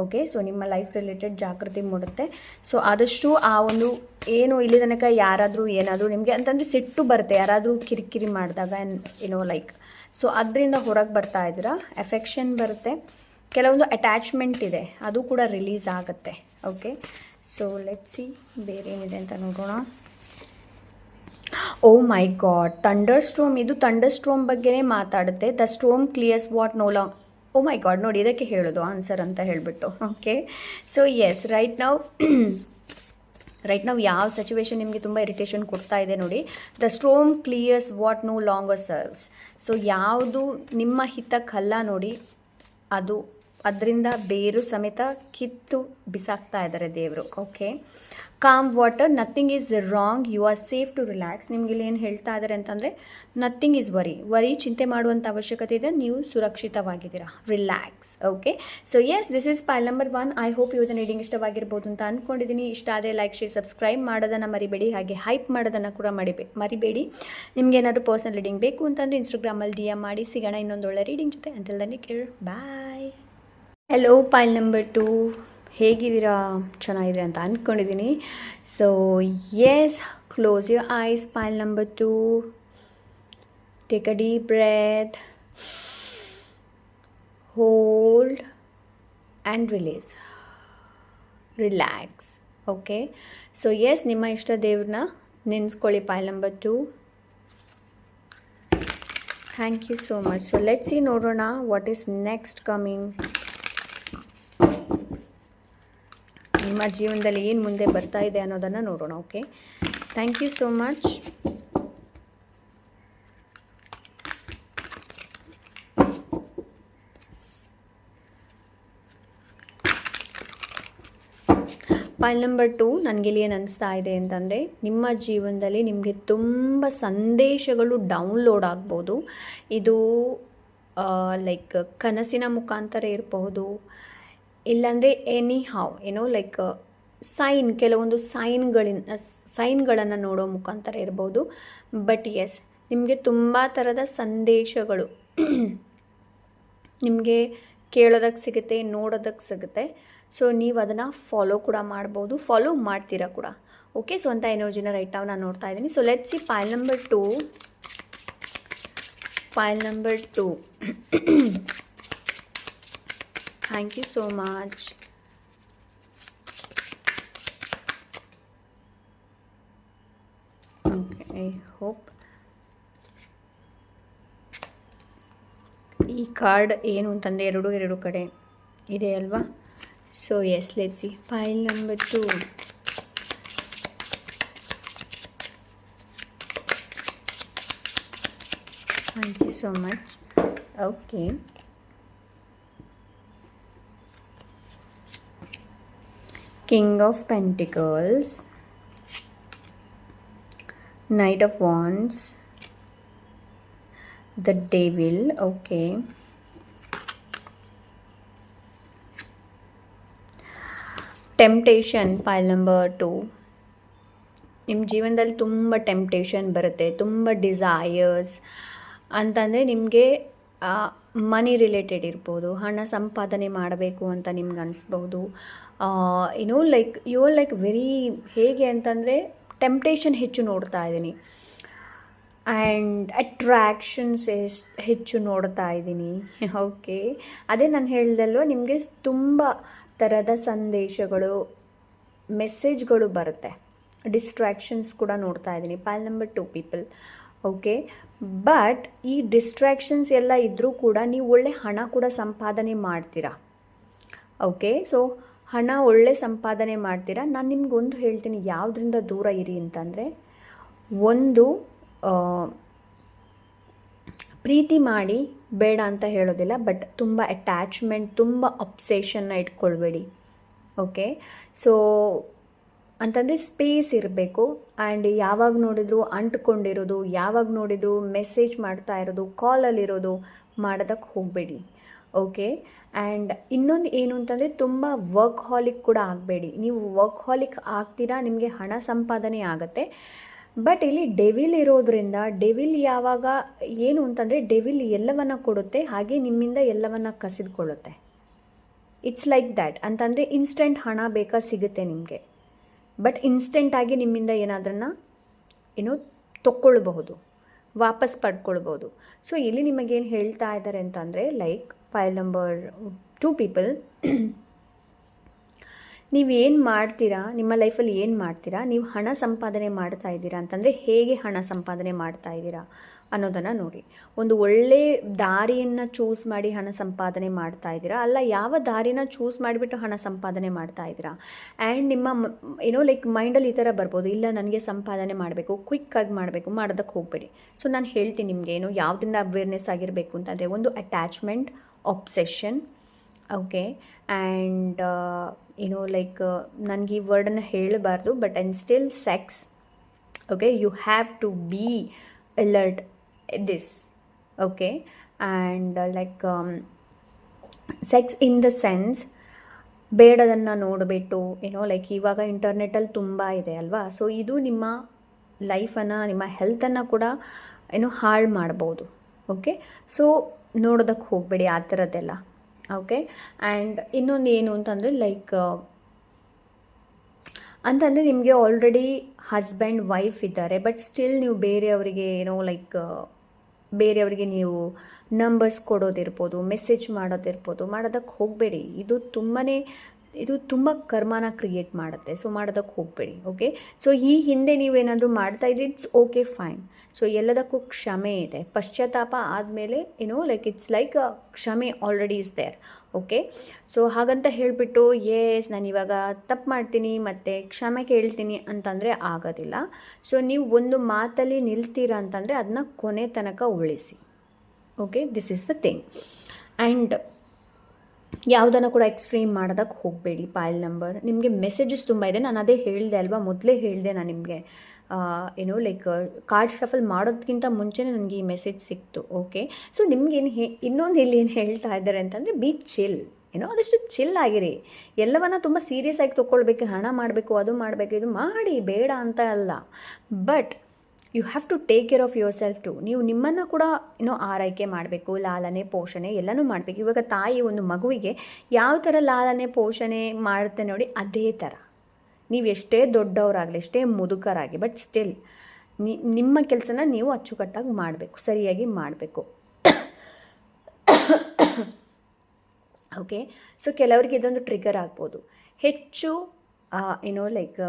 ಓಕೆ, ಸೊ ನಿಮ್ಮ ಲೈಫ್ ರಿಲೇಟೆಡ್ ಜಾಗೃತಿ ಮೂಡುತ್ತೆ. ಸೊ ಆದಷ್ಟು ಆ ಒಂದು ಇಲ್ಲಿ ತನಕ ಯಾರಾದರೂ ಏನಾದರೂ ನಿಮಗೆ ಅಂತಂದರೆ ಸಿಟ್ಟು ಬರುತ್ತೆ, ಯಾರಾದರೂ ಕಿರಿಕಿರಿ ಮಾಡಿದಾಗ ಲೈಕ್. ಸೊ ಅದರಿಂದ ಹೊರಗೆ ಬರ್ತಾ ಇದ್ದೀರಾ. ಎಫೆಕ್ಷನ್ ಬರುತ್ತೆ, ಕೆಲವೊಂದು ಅಟ್ಯಾಚ್ಮೆಂಟ್ ಇದೆ, ಅದು ಕೂಡ ರಿಲೀಸ್ ಆಗುತ್ತೆ. ಓಕೆ, ಸೊ ಲೆಟ್ಸ್ ಸಿ ಬೇರೆ ಏನಿದೆ ಅಂತ ನೋಡೋಣ. Oh my God, thunder storm, ಇದು ಥಂಡರ್ ಸ್ಟ್ರೋಮ್ ಬಗ್ಗೆನೇ ಮಾತಾಡುತ್ತೆ. The storm clears what no long. Oh my God, ನೋಡಿ ಇದಕ್ಕೆ ಹೇಳೋದು ಆನ್ಸರ್ ಅಂತ ಹೇಳಿಬಿಟ್ಟು. ಓಕೆ, ಸೊ ಎಸ್, ರೈಟ್ ನಾವು ಯಾವ ಸಿಚುವೇಶನ್ ನಿಮಗೆ ತುಂಬ ಇರಿಟೇಷನ್ ಕೊಡ್ತಾ ಇದೆ ನೋಡಿ. The storm clears what no longer serves. So ಯಾವುದು ನಿಮ್ಮ ಹಿತಕ್ಕಲ್ಲ ನೋಡಿ, ಅದರಿಂದ ಬೇರು ಸಮೇತ ಕಿತ್ತು ಬಿಸಾಕ್ತಾ ಇದ್ದಾರೆ ದೇವರು. Okay, calm water, nothing is wrong, you are safe to relax. ನಿಮ್ಗೆ ಇಲ್ಲಿ ಏನು ಹೇಳ್ತಾ ಇದ್ದಾರೆ ಅಂತಂದರೆ, ನಥಿಂಗ್ ಈಸ್ ವರಿ ಚಿಂತೆ ಮಾಡುವಂಥ ಅವಶ್ಯಕತೆ ಇದೆ, ನೀವು ಸುರಕ್ಷಿತವಾಗಿದ್ದೀರಾ, relax. Okay, so yes, this is pile number 1. I hope ಇವತ್ತಿನ ರೀಡಿಂಗ್ ಇಷ್ಟವಾಗಿರ್ಬೋದು ಅಂತ ಅಂದ್ಕೊಂಡಿದ್ದೀನಿ. ಇಷ್ಟ ಆದರೆ ಲೈಕ್, ಶೇರ್, ಸಬ್ಸ್ಕ್ರೈಬ್ ಮಾಡೋದನ್ನು ಮರಿಬೇಡಿ, ಹಾಗೆ ಹೈಪ್ ಮಾಡೋದನ್ನು ಕೂಡ ಮರಿಬೇಡಿ. ನಿಮ್ಗೆ ಏನಾದರೂ ಪರ್ಸನಲ್ ರೀಡಿಂಗ್ ಬೇಕು ಅಂತಂದರೆ ಇನ್ಸ್ಟಾಗ್ರಾಮಲ್ಲಿ DM ಮಾಡಿ. ಸಿಗೋಣ ಇನ್ನೊಂದು ಒಳ್ಳೆ ರೀಡಿಂಗ್ ಜೊತೆ. Until then take care, bye. Hello, pile number 2, ಹೇಗಿದ್ದೀರಾ? ಚೆನ್ನಾಗಿದ್ದೀರಾ ಅಂತ ಅಂದ್ಕೊಂಡಿದ್ದೀನಿ. So yes, close your eyes, pile number 2. Take a deep breath, hold and relax. Okay, so yes, ನಿಮ್ಮ ಇಷ್ಟ ದೇವ್ರನ್ನ ನೆನೆಸ್ಕೊಳ್ಳಿ, pile number 2. Thank you so much. So let's see, ನೋಡೋಣ what is next coming. ನಿಮ್ಮ ಜೀವನದಲ್ಲಿ ಏನು ಮುಂದೆ ಬರ್ತಾ ಇದೆ ಅನ್ನೋದನ್ನು ನೋಡೋಣ. Okay, thank you so much. ಪೈಲ್ number 2, ನನಗೆ ಏನು ಅನಿಸ್ತಾ ಇದೆ ಅಂತಂದರೆ, ನಿಮ್ಮ ಜೀವನದಲ್ಲಿ ನಿಮಗೆ ತುಂಬ ಸಂದೇಶಗಳು ಡೌನ್ಲೋಡ್ ಆಗ್ಬೋದು. ಇದು ಲೈಕ್ ಕನಸಿನ ಮುಖಾಂತರ ಇರಬಹುದು, ಇಲ್ಲಾಂದರೆ ಎನಿ ಹೌ ಲೈಕ್ ಕೆಲವೊಂದು ಸೈನ್ಗಳನ್ನು ನೋಡೋ ಮುಖಾಂತರ ಇರ್ಬೋದು. ಬಟ್ ಎಸ್, ನಿಮಗೆ ತುಂಬ ಥರದ ಸಂದೇಶಗಳು ನಿಮಗೆ ಕೇಳೋದಕ್ಕೆ ಸಿಗುತ್ತೆ, ನೋಡೋದಕ್ಕೆ ಸಿಗುತ್ತೆ. ಸೊ ನೀವು ಅದನ್ನು ಫಾಲೋ ಕೂಡ ಮಾಡ್ಬೋದು, ಫಾಲೋ ಮಾಡ್ತೀರಾ ಕೂಡ. ಓಕೆ, ಸೊ ಅಂಥ ಎನರ್ಜಿನ ರೈಟ್ ನಾವು ನಾನು ನೋಡ್ತಾ ಇದ್ದೀನಿ. So let's see pile number 2. Thank you so much. Okay, I hope ಈ ಕಾರ್ಡ್ ಏನು ಅಂತಂದರೆ ಎರಡು ಕಡೆ ಇದೆ ಅಲ್ವಾ. So yes, let's see pile number 2. Thank you so much. Okay, King of Pentacles, Knight of Wands, the Devil. Okay, Temptation, pile number 2. ನಿಮ್ಮ ಜೀವನದಲ್ಲಿ ತುಂಬ ಟೆಂಪ್ಟೇಷನ್ ಬರುತ್ತೆ, ತುಂಬ ಡಿಸೈರ್ಸ್ ಅಂತಂದರೆ ನಿಮಗೆ ಮನಿ ರಿಲೇಟೆಡ್ ಇರ್ಬೋದು, ಹಣ ಸಂಪಾದನೆ ಮಾಡಬೇಕು ಅಂತ ನಿಮ್ಗೆ ಅನಿಸ್ಬೋದು. ಲೈಕ್ ವೆರಿ ಹೇಗೆ ಅಂತಂದರೆ ಟೆಂಪ್ಟೇಷನ್ ಹೆಚ್ಚು ನೋಡ್ತಾ ಇದ್ದೀನಿ, ಆ್ಯಂಡ್ ಅಟ್ರ್ಯಾಕ್ಷನ್ಸ್ ಹೆಚ್ಚು ನೋಡ್ತಾ ಇದ್ದೀನಿ. ಓಕೆ, ಅದೇ ನಾನು ಹೇಳ್ದಲ್ವ, ನಿಮಗೆ ತುಂಬ ಥರದ ಸಂದೇಶಗಳು, ಮೆಸೇಜ್ಗಳು ಬರುತ್ತೆ. ಡಿಸ್ಟ್ರ್ಯಾಕ್ಷನ್ಸ್ ಕೂಡ ನೋಡ್ತಾ ಇದ್ದೀನಿ, ಪೈಲ್ ನಂಬರ್ 2 ಪೀಪಲ್. ಓಕೆ, ಬಟ್ ಈ ಡಿಸ್ಟ್ರ್ಯಾಕ್ಷನ್ಸ್ ಎಲ್ಲ ಇದ್ದರೂ ಕೂಡ ನೀವು ಒಳ್ಳೆ ಹಣ ಕೂಡ ಸಂಪಾದನೆ ಮಾಡ್ತೀರಾ. ಓಕೆ, ಸೊ ಹಣ ಒಳ್ಳೆ ಸಂಪಾದನೆ ಮಾಡ್ತೀರಾ. ನಾನು ನಿಮ್ಗೊಂದು ಹೇಳ್ತೀನಿ, ಯಾವುದರಿಂದ ದೂರ ಇರಿ ಅಂತಂದರೆ, ಒಂದು ಪ್ರೀತಿ ಮಾಡಿ ಬೇಡ ಅಂತ ಹೇಳೋದಿಲ್ಲ, ಬಟ್ ತುಂಬ ಅಟ್ಯಾಚ್ಮೆಂಟ್, ತುಂಬ ಅಬ್ಸೆಷನ್ನ ಇಟ್ಕೊಳ್ಬೇಡಿ. ಓಕೆ, ಸೊ ಅಂತಂದರೆ ಸ್ಪೇಸ್ ಇರಬೇಕು. ಆ್ಯಂಡ್ ಯಾವಾಗ ನೋಡಿದ್ರು ಅಂಟ್ಕೊಂಡಿರೋದು, ಯಾವಾಗ ನೋಡಿದ್ರು ಮೆಸೇಜ್ ಮಾಡ್ತಾ ಇರೋದು, ಕಾಲಲ್ಲಿರೋದು ಮಾಡೋದಕ್ಕೆ ಹೋಗಬೇಡಿ. ಓಕೆ, ಆ್ಯಂಡ್ ಇನ್ನೊಂದು ಏನು ಅಂತಂದರೆ, ತುಂಬ ವರ್ಕ್ ಹಾಲಿಕ್ ಕೂಡ ಆಗಬೇಡಿ. ನೀವು ವರ್ಕ್ ಹಾಲಿಕ್ ಆಗ್ತೀರಾ, ನಿಮಗೆ ಹಣ ಸಂಪಾದನೆ ಆಗುತ್ತೆ. ಬಟ್ ಇಲ್ಲಿ ಡೆವಿಲ್ ಇರೋದ್ರಿಂದ, ಡೆವಿಲ್ ಯಾವಾಗ ಏನು ಅಂತಂದರೆ, ಡೆವಿಲ್ ಎಲ್ಲವನ್ನು ಕೊಡುತ್ತೆ, ಹಾಗೆ ನಿಮ್ಮಿಂದ ಎಲ್ಲವನ್ನು ಕಸಿದುಕೊಳ್ಳುತ್ತೆ. It's like that. ಅಂತಂದರೆ ಇನ್ಸ್ಟೆಂಟ್ ಹಣ ಬೇಕಾ ಸಿಗುತ್ತೆ ನಿಮಗೆ, ಬಟ್ ಇನ್ಸ್ಟೆಂಟಾಗಿ ನಿಮ್ಮಿಂದ ಏನಾದ್ರನ್ನ ತೊಗೊಳ್ಬಹುದು, ವಾಪಸ್ ಪಡ್ಕೊಳ್ಬೋದು. ಸೊ ಇಲ್ಲಿ ನಿಮಗೇನು ಹೇಳ್ತಾ ಇದ್ದಾರೆ ಅಂತಂದರೆ, ಲೈಕ್ ಪೈಲ್ ನಂಬರ್ 2 ಪೀಪಲ್, ನೀವೇನು ಮಾಡ್ತೀರಾ, ನಿಮ್ಮ ಲೈಫಲ್ಲಿ ಏನು ಮಾಡ್ತೀರಾ, ನೀವು ಹಣ ಸಂಪಾದನೆ ಮಾಡ್ತಾ ಇದ್ದೀರಾ ಅಂತಂದರೆ ಹೇಗೆ ಹಣ ಸಂಪಾದನೆ ಮಾಡ್ತಾ ಇದ್ದೀರಾ ಅನ್ನೋದನ್ನು ನೋಡಿ. ಒಂದು ಒಳ್ಳೆ ದಾರಿಯನ್ನು ಚೂಸ್ ಮಾಡಿ ಹಣ ಸಂಪಾದನೆ ಮಾಡ್ತಾ ಇದ್ದೀರಾ, ಅಲ್ಲ ಯಾವ ದಾರಿನ ಚೂಸ್ ಮಾಡಿಬಿಟ್ಟು ಹಣ ಸಂಪಾದನೆ ಮಾಡ್ತಾ ಇದ್ದೀರಾ. ಆ್ಯಂಡ್ ನಿಮ್ಮ ಏನೋ ಲೈಕ್ ಮೈಂಡಲ್ಲಿ ಈ ಥರ ಬರ್ಬೋದು, ಇಲ್ಲ ನನಗೆ ಸಂಪಾದನೆ ಮಾಡಬೇಕು, ಕ್ವಿಕ್ಕಾಗಿ ಮಾಡಬೇಕು, ಮಾಡೋದಕ್ಕೆ ಹೋಗಬೇಡಿ. ಸೊ ನಾನು ಹೇಳ್ತೀನಿ ನಿಮಗೆ ಏನು ಯಾವುದರಿಂದ ಅವೇರ್ನೆಸ್ ಆಗಿರಬೇಕು ಅಂತಂದರೆ, ಒಂದು attachment, obsession, okay. And like ನನಗೆ ಈ ವರ್ಡನ್ನು ಹೇಳಬಾರ್ದು, but and still sex, okay. You have to be alert this, okay. And sex in the sense ಬೇಡದನ್ನು ನೋಡಿಬಿಟ್ಟು ಲೈಕ್ ಇವಾಗ ಇಂಟರ್ನೆಟಲ್ಲಿ ತುಂಬ ಇದೆ ಅಲ್ವಾ. ಸೊ ಇದು ನಿಮ್ಮ ಲೈಫನ್ನು, ನಿಮ್ಮ ಹೆಲ್ತನ್ನು ಕೂಡ ಹಾಳು ಮಾಡ್ಬೋದು, ಓಕೆ. ಸೊ ನೋಡೋದಕ್ಕೆ ಹೋಗಬೇಡಿ ಆ ಥರದ್ದೆಲ್ಲ, ಓಕೆ. ಆ್ಯಂಡ್ ಇನ್ನೊಂದು ಏನು ಅಂತಂದರೆ ಲೈಕ್ ಅಂತಂದರೆ ನಿಮಗೆ ಆಲ್ರೆಡಿ ಹಸ್ಬೆಂಡ್ ವೈಫ್ ಇದ್ದಾರೆ, ಬಟ್ ಸ್ಟಿಲ್ ನೀವು ಬೇರೆಯವರಿಗೆ ಲೈಕ್ ಬೇರೆಯವರಿಗೆ ನೀವು ನಂಬರ್ಸ್ ಕೊಡೋದಿರ್ಬೋದು, ಮೆಸೇಜ್ ಮಾಡೋದಕ್ಕೆ ಹೋಗಬೇಡಿ. ಇದು ತುಂಬ ಕರ್ಮನ ಕ್ರಿಯೇಟ್ ಮಾಡುತ್ತೆ. ಸೊ ಮಾಡೋದಕ್ಕೆ ಹೋಗಬೇಡಿ, ಓಕೆ. ಸೊ ಈ ಹಿಂದೆ ನೀವೇನಾದರೂ ಮಾಡ್ತಾಯಿದ್ರಿ, ಇಟ್ಸ್ ಓಕೆ, ಫೈನ್. ಸೊ ಎಲ್ಲದಕ್ಕೂ ಕ್ಷಮೆ ಇದೆ. ಪಶ್ಚಾತ್ತಾಪ ಆದಮೇಲೆ ಲೈಕ್ ಇಟ್ಸ್ ಲೈಕ್ ಕ್ಷಮೆ already is there, okay. So ಹಾಗಂತ ಹೇಳಿಬಿಟ್ಟು ನಾನು ಇವಾಗ ತಪ್ಪು ಮಾಡ್ತೀನಿ ಮತ್ತು ಕ್ಷಮೆ ಕೇಳ್ತೀನಿ ಅಂತಂದರೆ ಆಗೋದಿಲ್ಲ. ಸೊ ನೀವು ಒಂದು ಮಾತಲ್ಲಿ ನಿಲ್ತೀರಾ ಅಂತಂದರೆ ಅದನ್ನ ಕೊನೆ ತನಕ ಉಳಿಸಿ, okay. This is the thing. And ಯಾವುದನ್ನು ಕೂಡ ಎಕ್ಸ್ಟ್ರೀಮ್ ಮಾಡೋದಕ್ಕೆ ಹೋಗಬೇಡಿ. ಪೈಲ್ ನಂಬರ್ ನಿಮಗೆ ಮೆಸೇಜಸ್ ತುಂಬ ಇದೆ, ನಾನು ಅದೇ ಹೇಳಿದೆ ಅಲ್ವಾ, ಮೊದಲೇ ಹೇಳಿದೆ ನಾನು ನಿಮಗೆ. ಲೈಕ್ ಕಾರ್ಡ್ ಶಫಲ್ ಮಾಡೋದಕ್ಕಿಂತ ಮುಂಚೆನೇ ನನಗೆ ಈ ಮೆಸೇಜ್ ಸಿಕ್ತು, ಓಕೆ. ಸೊ ನಿಮ್ಗೇನು ಇನ್ನೊಂದು ಇಲ್ಲಿ ಏನು ಹೇಳ್ತಾ ಇದ್ದಾರೆ ಅಂತಂದರೆ, ಬಿ ಚಿಲ್, ಅದಷ್ಟು ಚಿಲ್ ಆಗಿರಿ. ಎಲ್ಲವನ್ನ ತುಂಬ ಸೀರಿಯಸ್ ಆಗಿ ತೊಗೊಳ್ಬೇಕು, ಹಣ ಮಾಡಬೇಕು, ಅದು ಮಾಡಬೇಕು, ಇದು ಮಾಡಿ, ಬೇಡ ಅಂತ ಅಲ್ಲ. But you have to take care of yourself too. ನೀವು ನಿಮ್ಮನ್ನು ಕೂಡ ಆರೈಕೆ ಮಾಡಬೇಕು, ಲಾಲನೆ ಪೋಷಣೆ ಎಲ್ಲನೂ ಮಾಡಬೇಕು. ಇವಾಗ ತಾಯಿ ಒಂದು ಮಗುವಿಗೆ ಯಾವ ಥರ ಲಾಲನೆ ಪೋಷಣೆ ಮಾಡುತ್ತೆ ನೋಡಿ, ಅದೇ ಥರ ನೀವು ಎಷ್ಟೇ ದೊಡ್ಡವರಾಗಲಿ, ಎಷ್ಟೇ ಮುದುಕರಾಗಿ, ಬಟ್ ಸ್ಟಿಲ್ ನಿಮ್ಮ ಕೆಲಸನ ನೀವು ಅಚ್ಚುಕಟ್ಟಾಗಿ ಮಾಡಬೇಕು, ಸರಿಯಾಗಿ ಮಾಡಬೇಕು, ಓಕೆ. ಸೊ ಕೆಲವರಿಗೆ ಇದೊಂದು ಟ್ರಿಗರ್ ಆಗ್ಬೋದು. ಹೆಚ್ಚು ಲೈಕ್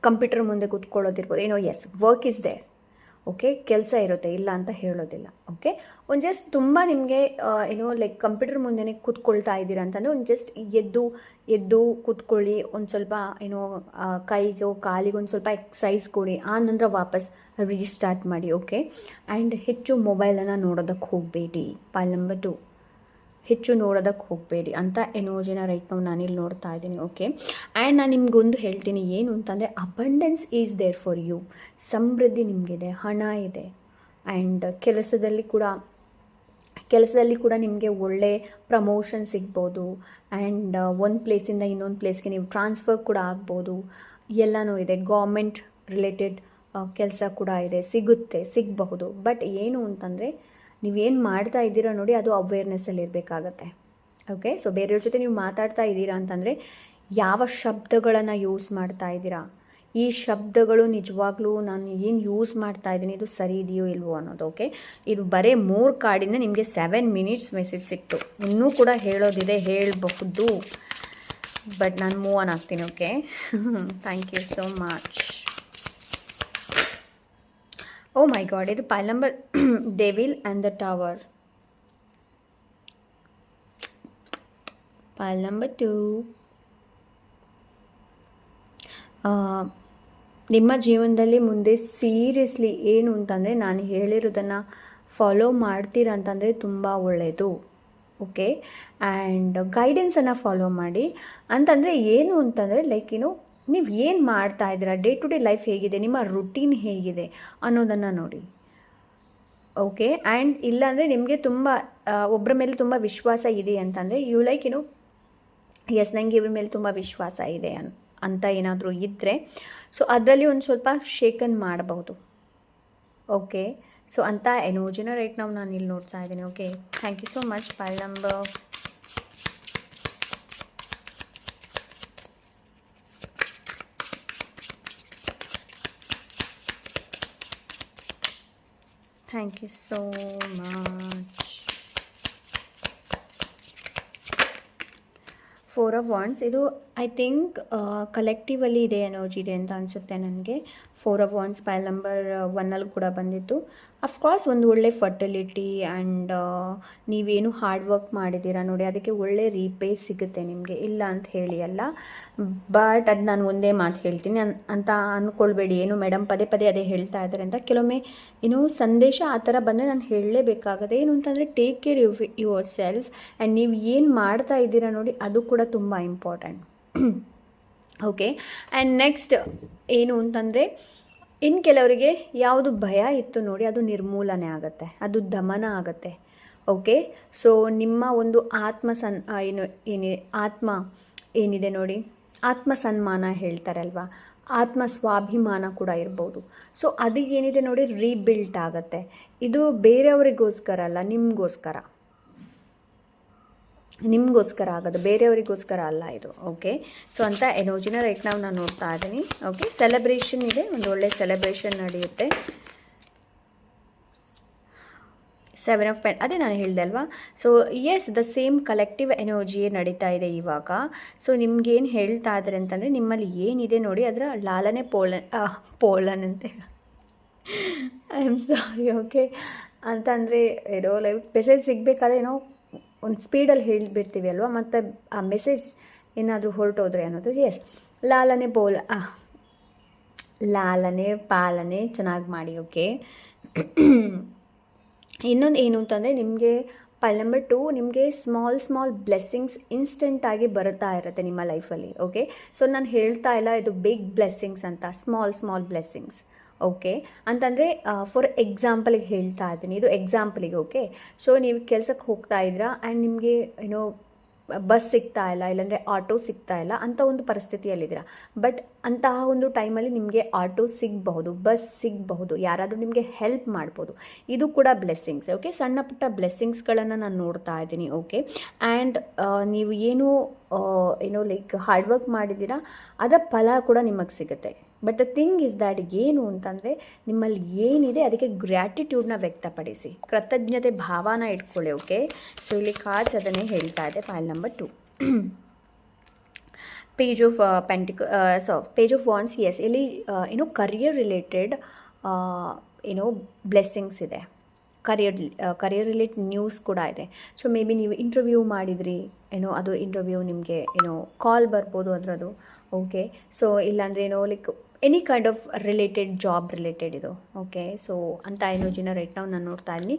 ಕಂಪ್ಯೂಟರ್ ಮುಂದೆ ಕೂತ್ಕೊಳ್ಳೋದಿರ್ಬೋದು, yes, work is there, okay. ಕೆಲಸ ಇರುತ್ತೆ, ಇಲ್ಲ ಅಂತ ಹೇಳೋದಿಲ್ಲ, ಓಕೆ. ಒಂದು ಜಸ್ಟ್ ತುಂಬ ನಿಮಗೆ ಲೈಕ್ ಕಂಪ್ಯೂಟರ್ ಮುಂದೆ ಕೂತ್ಕೊಳ್ತಾ ಇದ್ದೀರಾ ಅಂತಂದರೆ ಒಂದು ಜಸ್ಟ್ ಎದ್ದು ಕೂತ್ಕೊಳ್ಳಿ, ಒಂದು ಸ್ವಲ್ಪ ಕೈಗೆ ಕಾಲಿಗೆ ಒಂದು ಸ್ವಲ್ಪ ಎಕ್ಸಸೈಸ್ ಕೊಡಿ, ಆ ನಂತರ ವಾಪಸ್ ರೀಸ್ಟಾರ್ಟ್ ಮಾಡಿ, ಓಕೆ. ಆ್ಯಂಡ್ ಹೆಚ್ಚು ಮೊಬೈಲನ್ನು ನೋಡೋದಕ್ಕೆ ಹೋಗಬೇಡಿ. ಪಾಲ್ ನಂಬರ್ 2, ಹೆಚ್ಚು ನೋಡೋದಕ್ಕೆ ಹೋಗಬೇಡಿ ಅಂತ ಎನರ್ಜಿನ ರೈಟ್ ನಾವು ನಾನಿಲ್ಲಿ ನೋಡ್ತಾ ಇದ್ದೀನಿ, ಓಕೆ. ಆ್ಯಂಡ್ ನಾನು ನಿಮಗೊಂದು ಹೇಳ್ತೀನಿ, ಏನು ಅಂತಂದರೆ abundance is there for you. ಸಮೃದ್ಧಿ ನಿಮಗಿದೆ, ಹಣ ಇದೆ. ಆ್ಯಂಡ್ ಕೆಲಸದಲ್ಲಿ ಕೂಡ ನಿಮಗೆ ಒಳ್ಳೆ ಪ್ರಮೋಷನ್ ಸಿಗ್ಬೋದು. ಆ್ಯಂಡ್ ಒಂದು ಪ್ಲೇಸಿಂದ ಇನ್ನೊಂದು ಪ್ಲೇಸ್ಗೆ ನೀವು ಟ್ರಾನ್ಸ್ಫರ್ ಕೂಡ ಆಗ್ಬೋದು. ಎಲ್ಲನೂ ಇದೆ. ಗೌರ್ಮೆಂಟ್ ರಿಲೇಟೆಡ್ ಕೆಲಸ ಕೂಡ ಇದೆ, ಸಿಗಬಹುದು. ಬಟ್ ಏನು ಅಂತಂದರೆ ನೀವೇನು ಮಾಡ್ತಾ ಇದ್ದೀರಾ ನೋಡಿ, ಅದು ಅವೇರ್ನೆಸ್ಸಲ್ಲಿ ಇರಬೇಕಾಗತ್ತೆ, ಓಕೆ. ಸೊ ಬೇರೆಯವ್ರ ಜೊತೆ ನೀವು ಮಾತಾಡ್ತಾ ಇದ್ದೀರಾ ಅಂತಂದರೆ ಯಾವ ಶಬ್ದಗಳನ್ನು ಯೂಸ್ ಮಾಡ್ತಾ ಇದ್ದೀರಾ, ಈ ಶಬ್ದಗಳು ನಿಜವಾಗ್ಲೂ ನಾನು ಏನು ಯೂಸ್ ಮಾಡ್ತಾ ಇದ್ದೀನಿ ಇದು ಸರಿ ಇದೆಯೋ ಇಲ್ವೋ ಅನ್ನೋದು, ಓಕೆ. ಇದು ಬರೀ 3 ಕಾರ್ಡಿಂದ ನಿಮಗೆ 7 ಮಿನಿಟ್ಸ್ ಮೆಸೇಜ್ ಸಿಕ್ತು. ಇನ್ನೂ ಕೂಡ ಹೇಳೋದಿದೆ, ಹೇಳಬಹುದು, ಬಟ್ ನಾನು ಮೂವ್ ಆನ್ ಆಗ್ತೀನಿ, okay. Thank you so much. Oh my God, ಇದು pile number devil and the tower. Pile number 2, ನಿಮ್ಮ ಜೀವನದಲ್ಲಿ ಮುಂದೆ ಸೀರಿಯಸ್ಲಿ ಏನು ಅಂತಂದರೆ ನಾನು ಹೇಳಿರೋದನ್ನು ಫಾಲೋ ಮಾಡ್ತೀರಾ ಅಂತಂದರೆ ತುಂಬ ಒಳ್ಳೆಯದು, ಓಕೆ. ಆ್ಯಂಡ್ ಗೈಡೆನ್ಸನ್ನು ಫಾಲೋ ಮಾಡಿ. ಅಂತಂದರೆ ಏನು ಅಂತಂದರೆ ಲೈಕ್ ನೀವು ಏನು ಮಾಡ್ತಾ ಇದ್ದೀರಾ, ಡೇ ಟು ಡೇ ಲೈಫ್ ಹೇಗಿದೆ, ನಿಮ್ಮ ರುಟೀನ್ ಹೇಗಿದೆ ಅನ್ನೋದನ್ನು ನೋಡಿ, ಓಕೆ. ಆ್ಯಂಡ್ ಇಲ್ಲಾಂದರೆ ನಿಮಗೆ ತುಂಬ ಒಬ್ಬರ ಮೇಲೆ ತುಂಬ ವಿಶ್ವಾಸ ಇದೆ ಅಂತಂದರೆ ಯು ಲೈಕ್ ಎಸ್, ನನಗೆ ಇವ್ರ ಮೇಲೆ ತುಂಬ ವಿಶ್ವಾಸ ಇದೆ ಅಂತ ಏನಾದರೂ ಇದ್ದರೆ ಸೊ ಅದರಲ್ಲಿ ಒಂದು ಸ್ವಲ್ಪ ಶೇಕನ್ ಮಾಡಬಹುದು, ಓಕೆ. ಸೊ ಅಂಥ ಎನರ್ಜಿನ ರೈಟ್ ನಾವು ನಾನು ಇಲ್ಲಿ ನೋಡ್ತಾ ಇದ್ದೀನಿ, okay. Thank you so much. ಪೈಲ್ number Thank you so much. Four of wands ಇದು ಐ ಥಿಂಕ್ ಕಲೆಕ್ಟಿವಲ್ಲಿ ಇದೆ ಎನರ್ಜಿ ಇದೆ ಅಂತ ಅನಿಸುತ್ತೆ ನನಗೆ. Four of wands pile number 1 ಕೂಡ ಬಂದಿತ್ತು. ಅಫ್ಕೋರ್ಸ್ ಒಂದು ಒಳ್ಳೆ ಫರ್ಟಿಲಿಟಿ ಆ್ಯಂಡ್ ನೀವೇನು ಹಾರ್ಡ್ ವರ್ಕ್ ಮಾಡಿದ್ದೀರಾ ನೋಡಿ, ಅದಕ್ಕೆ ಒಳ್ಳೆ ರೀಪೇ ಸಿಗುತ್ತೆ ನಿಮಗೆ, ಇಲ್ಲ ಅಂತ ಹೇಳಿ ಅಲ್ಲ. ಬಟ್ ಅದು ನಾನು ಒಂದೇ ಮಾತು ಹೇಳ್ತೀನಿ ಅಂತ ಅಂದ್ಕೊಳ್ಬೇಡಿ, ಏನು ಮೇಡಮ್ ಪದೇ ಪದೇ ಅದೇ ಹೇಳ್ತಾ ಇದ್ದಾರೆ ಅಂತ. ಕೆಲವೊಮ್ಮೆ ಏನು ಸಂದೇಶ ಆ ಥರ ಬಂದರೆ ನಾನು ಹೇಳಲೇಬೇಕಾಗುತ್ತೆ. ಏನು ಅಂತಂದರೆ take care your self and ನೀವು ಏನು ಮಾಡ್ತಾ ಇದ್ದೀರಾ ನೋಡಿ, ಅದು ಕೂಡ ತುಂಬ ಇಂಪಾರ್ಟೆಂಟ್. ಓಕೆ, ಆ್ಯಂಡ್ ನೆಕ್ಸ್ಟ್ ಏನು ಅಂತಂದರೆ, ಇನ್ನು ಕೆಲವರಿಗೆ ಯಾವುದು ಭಯ ಇತ್ತು ನೋಡಿ, ಅದು ನಿರ್ಮೂಲನೆ ಆಗುತ್ತೆ, ಅದು ದಮನ ಆಗುತ್ತೆ. ಓಕೆ, ಸೊ ನಿಮ್ಮ ಒಂದು ಆತ್ಮ ಏನಿದೆ ನೋಡಿ, ಆತ್ಮ ಸನ್ಮಾನ ಹೇಳ್ತಾರಲ್ವ, ಆತ್ಮ ಸ್ವಾಭಿಮಾನ ಕೂಡ ಇರ್ಬೋದು. ಸೊ ಅದಕ್ಕೇನಿದೆ ನೋಡಿ, ರೀಬಿಲ್ಟ್ ಆಗುತ್ತೆ. ಇದು ಬೇರೆಯವರಿಗೋಸ್ಕರ ಅಲ್ಲ, ನಿಮಗೋಸ್ಕರ ಆಗೋದು, ಬೇರೆಯವರಿಗೋಸ್ಕರ ಅಲ್ಲ ಇದು. ಓಕೆ, ಸೊ ಅಂತ ಎನರ್ಜಿನ ರೈಟ್ ನಾವು ನಾನು ನೋಡ್ತಾ ಇದ್ದೀನಿ. ಓಕೆ, ಸೆಲೆಬ್ರೇಷನ್ ಇದೆ, ಒಂದು ಒಳ್ಳೆ ಸೆಲೆಬ್ರೇಷನ್ ನಡೆಯುತ್ತೆ. 7 ಆಫ್ ಪೆನ್, ಅದೇ ನಾನು ಹೇಳಿದೆ ಅಲ್ವಾ. So yes, the same collective ಎನರ್ಜಿಯೇ ನಡೀತಾ ಇದೆ ಇವಾಗ. ಸೊ ನಿಮ್ಗೇನು ಹೇಳ್ತಾ ಇದ್ದಾರೆ ಅಂತಂದರೆ, ನಿಮ್ಮಲ್ಲಿ ಏನಿದೆ ನೋಡಿ ಅದರ ಲಾಲನೆ ಪೋಲನ್ ಅಂತೆ ಐ ಆಮ್ ಸಾರಿ. ಓಕೆ, ಅಂತಂದರೆ ಏನೋ ಮೆಸೇಜ್ ಸಿಗಬೇಕಾದ್ರೆ ಏನೋ ಒಂದು ಸ್ಪೀಡಲ್ಲಿ ಹೇಳಿಬಿಡ್ತೀವಿ ಅಲ್ವಾ, ಮತ್ತು ಆ ಮೆಸೇಜ್ ಏನಾದರೂ ಹೊರಟೋದ್ರೆ ಅನ್ನೋದು. ಎಸ್, ಲಾಲನೆ ಪಾಲನೆ ಚೆನ್ನಾಗಿ ಮಾಡಿ. ಓಕೆ, ಇನ್ನೊಂದು ಏನು ಅಂತಂದರೆ, ನಿಮಗೆ ಪೈಲ್ ನಂಬರ್ 2 ನಿಮಗೆ ಸ್ಮಾಲ್ ಬ್ಲೆಸ್ಸಿಂಗ್ಸ್ ಇನ್ಸ್ಟೆಂಟಾಗಿ ಬರುತ್ತಾ ಇರುತ್ತೆ ನಿಮ್ಮ ಲೈಫಲ್ಲಿ. ಓಕೆ, ಸೊ ನಾನು ಹೇಳ್ತಾ ಇಲ್ಲ ಇದು ಬಿಗ್ ಬ್ಲೆಸ್ಸಿಂಗ್ಸ್ ಅಂತ, ಸ್ಮಾಲ್ ಬ್ಲೆಸ್ಸಿಂಗ್ಸ್. ಓಕೆ, ಅಂತಂದರೆ ಫಾರ್ ಎಕ್ಸಾಂಪಲಿಗೆ ಹೇಳ್ತಾ ಇದ್ದೀನಿ, ಇದು ಎಕ್ಸಾಂಪಲಿಗೆ. ಓಕೆ, ಸೊ ನೀವು ಕೆಲಸಕ್ಕೆ ಹೋಗ್ತಾ ಇದ್ದೀರಾ ಆ್ಯಂಡ್ ನಿಮಗೆ ಏನೋ ಬಸ್ ಸಿಗ್ತಾ ಇಲ್ಲ, ಇಲ್ಲಾಂದರೆ ಆಟೋ ಸಿಗ್ತಾ ಇಲ್ಲ ಅಂತ ಒಂದು ಪರಿಸ್ಥಿತಿಯಲ್ಲಿದ್ದೀರಾ. ಬಟ್ ಅಂತಹ ಒಂದು ಟೈಮಲ್ಲಿ ನಿಮಗೆ ಆಟೋ ಸಿಗಬಹುದು, ಬಸ್ ಸಿಗಬಹುದು, ಯಾರಾದರೂ ನಿಮಗೆ ಹೆಲ್ಪ್ ಮಾಡ್ಬೋದು. ಇದು ಕೂಡ ಬ್ಲೆಸ್ಸಿಂಗ್ಸ್. ಓಕೆ, ಸಣ್ಣ ಪುಟ್ಟ ಬ್ಲೆಸ್ಸಿಂಗ್ಸ್ಗಳನ್ನು ನಾನು ನೋಡ್ತಾ ಇದ್ದೀನಿ. ಓಕೆ, ಆ್ಯಂಡ್ ನೀವು ಏನೋ ಲೈಕ್ ಹಾರ್ಡ್ ವರ್ಕ್ ಮಾಡಿದ್ದೀರಾ, ಅದರ ಫಲ ಕೂಡ ನಿಮಗೆ ಸಿಗುತ್ತೆ. But the thing is that ಏನು ಅಂತಂದರೆ, ನಿಮ್ಮಲ್ಲಿ ಏನಿದೆ ಅದಕ್ಕೆ ಗ್ರ್ಯಾಟಿಟ್ಯೂಡ್ನ ವ್ಯಕ್ತಪಡಿಸಿ, ಕೃತಜ್ಞತೆ ಭಾವನ ಇಟ್ಕೊಳ್ಳಿ. ಓಕೆ, ಸೊ ಇಲ್ಲಿ ಕಾರ್ಡ್ಸ್ ಅದನ್ನೇ ಹೇಳ್ತಾ ಇದೆ. Pile number 2 page of wands. Yes, ಇಲ್ಲಿ ಕರಿಯರ್ ರಿಲೇಟೆಡ್ ಬ್ಲೆಸ್ಸಿಂಗ್ಸ್ ಇದೆ, ಕರಿಯರ್ ರಿಲೇಟೆಡ್ ನ್ಯೂಸ್ ಕೂಡ ಇದೆ. ಸೊ ಮೇ ಬಿ ನೀವು ಇಂಟರ್ವ್ಯೂ ಮಾಡಿದ್ರಿ, ಅದು ಇಂಟರ್ವ್ಯೂ ನಿಮಗೆ ಕಾಲ್ ಬರ್ಬೋದು ಅದರದ್ದು. ಓಕೆ, ಸೊ ಇಲ್ಲಾಂದರೆ like any kind of job related ಇದು. ಓಕೆ, ಸೊ ಅಂತ ಎನರ್ಜಿನ ರೈಟ್ ನಾವು ನಾನು ನೋಡ್ತಾ ಇದ್ದೀನಿ.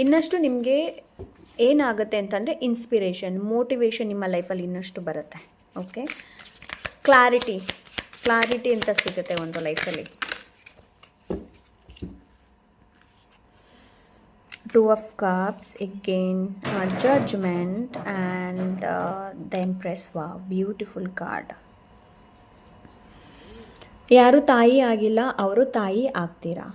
ಇನ್ನಷ್ಟು ನಿಮಗೆ ಏನಾಗುತ್ತೆ ಅಂತಂದರೆ, ಇನ್ಸ್ಪಿರೇಷನ್, ಮೋಟಿವೇಶನ್ ನಿಮ್ಮ ಲೈಫಲ್ಲಿ ಇನ್ನಷ್ಟು ಬರುತ್ತೆ. ಓಕೆ, ಕ್ಲಾರಿಟಿ ಅಂತ ಸಿಗುತ್ತೆ ಒಂದು ಲೈಫಲ್ಲಿ. 2 of Cups, again Judgment and the Empress. Wow, beautiful card. ಯಾರು ತಾಯಿ ಆಗಿಲ್ಲ, ಅವರು ತಾಯಿ ಆಗ್ತೀರಾ.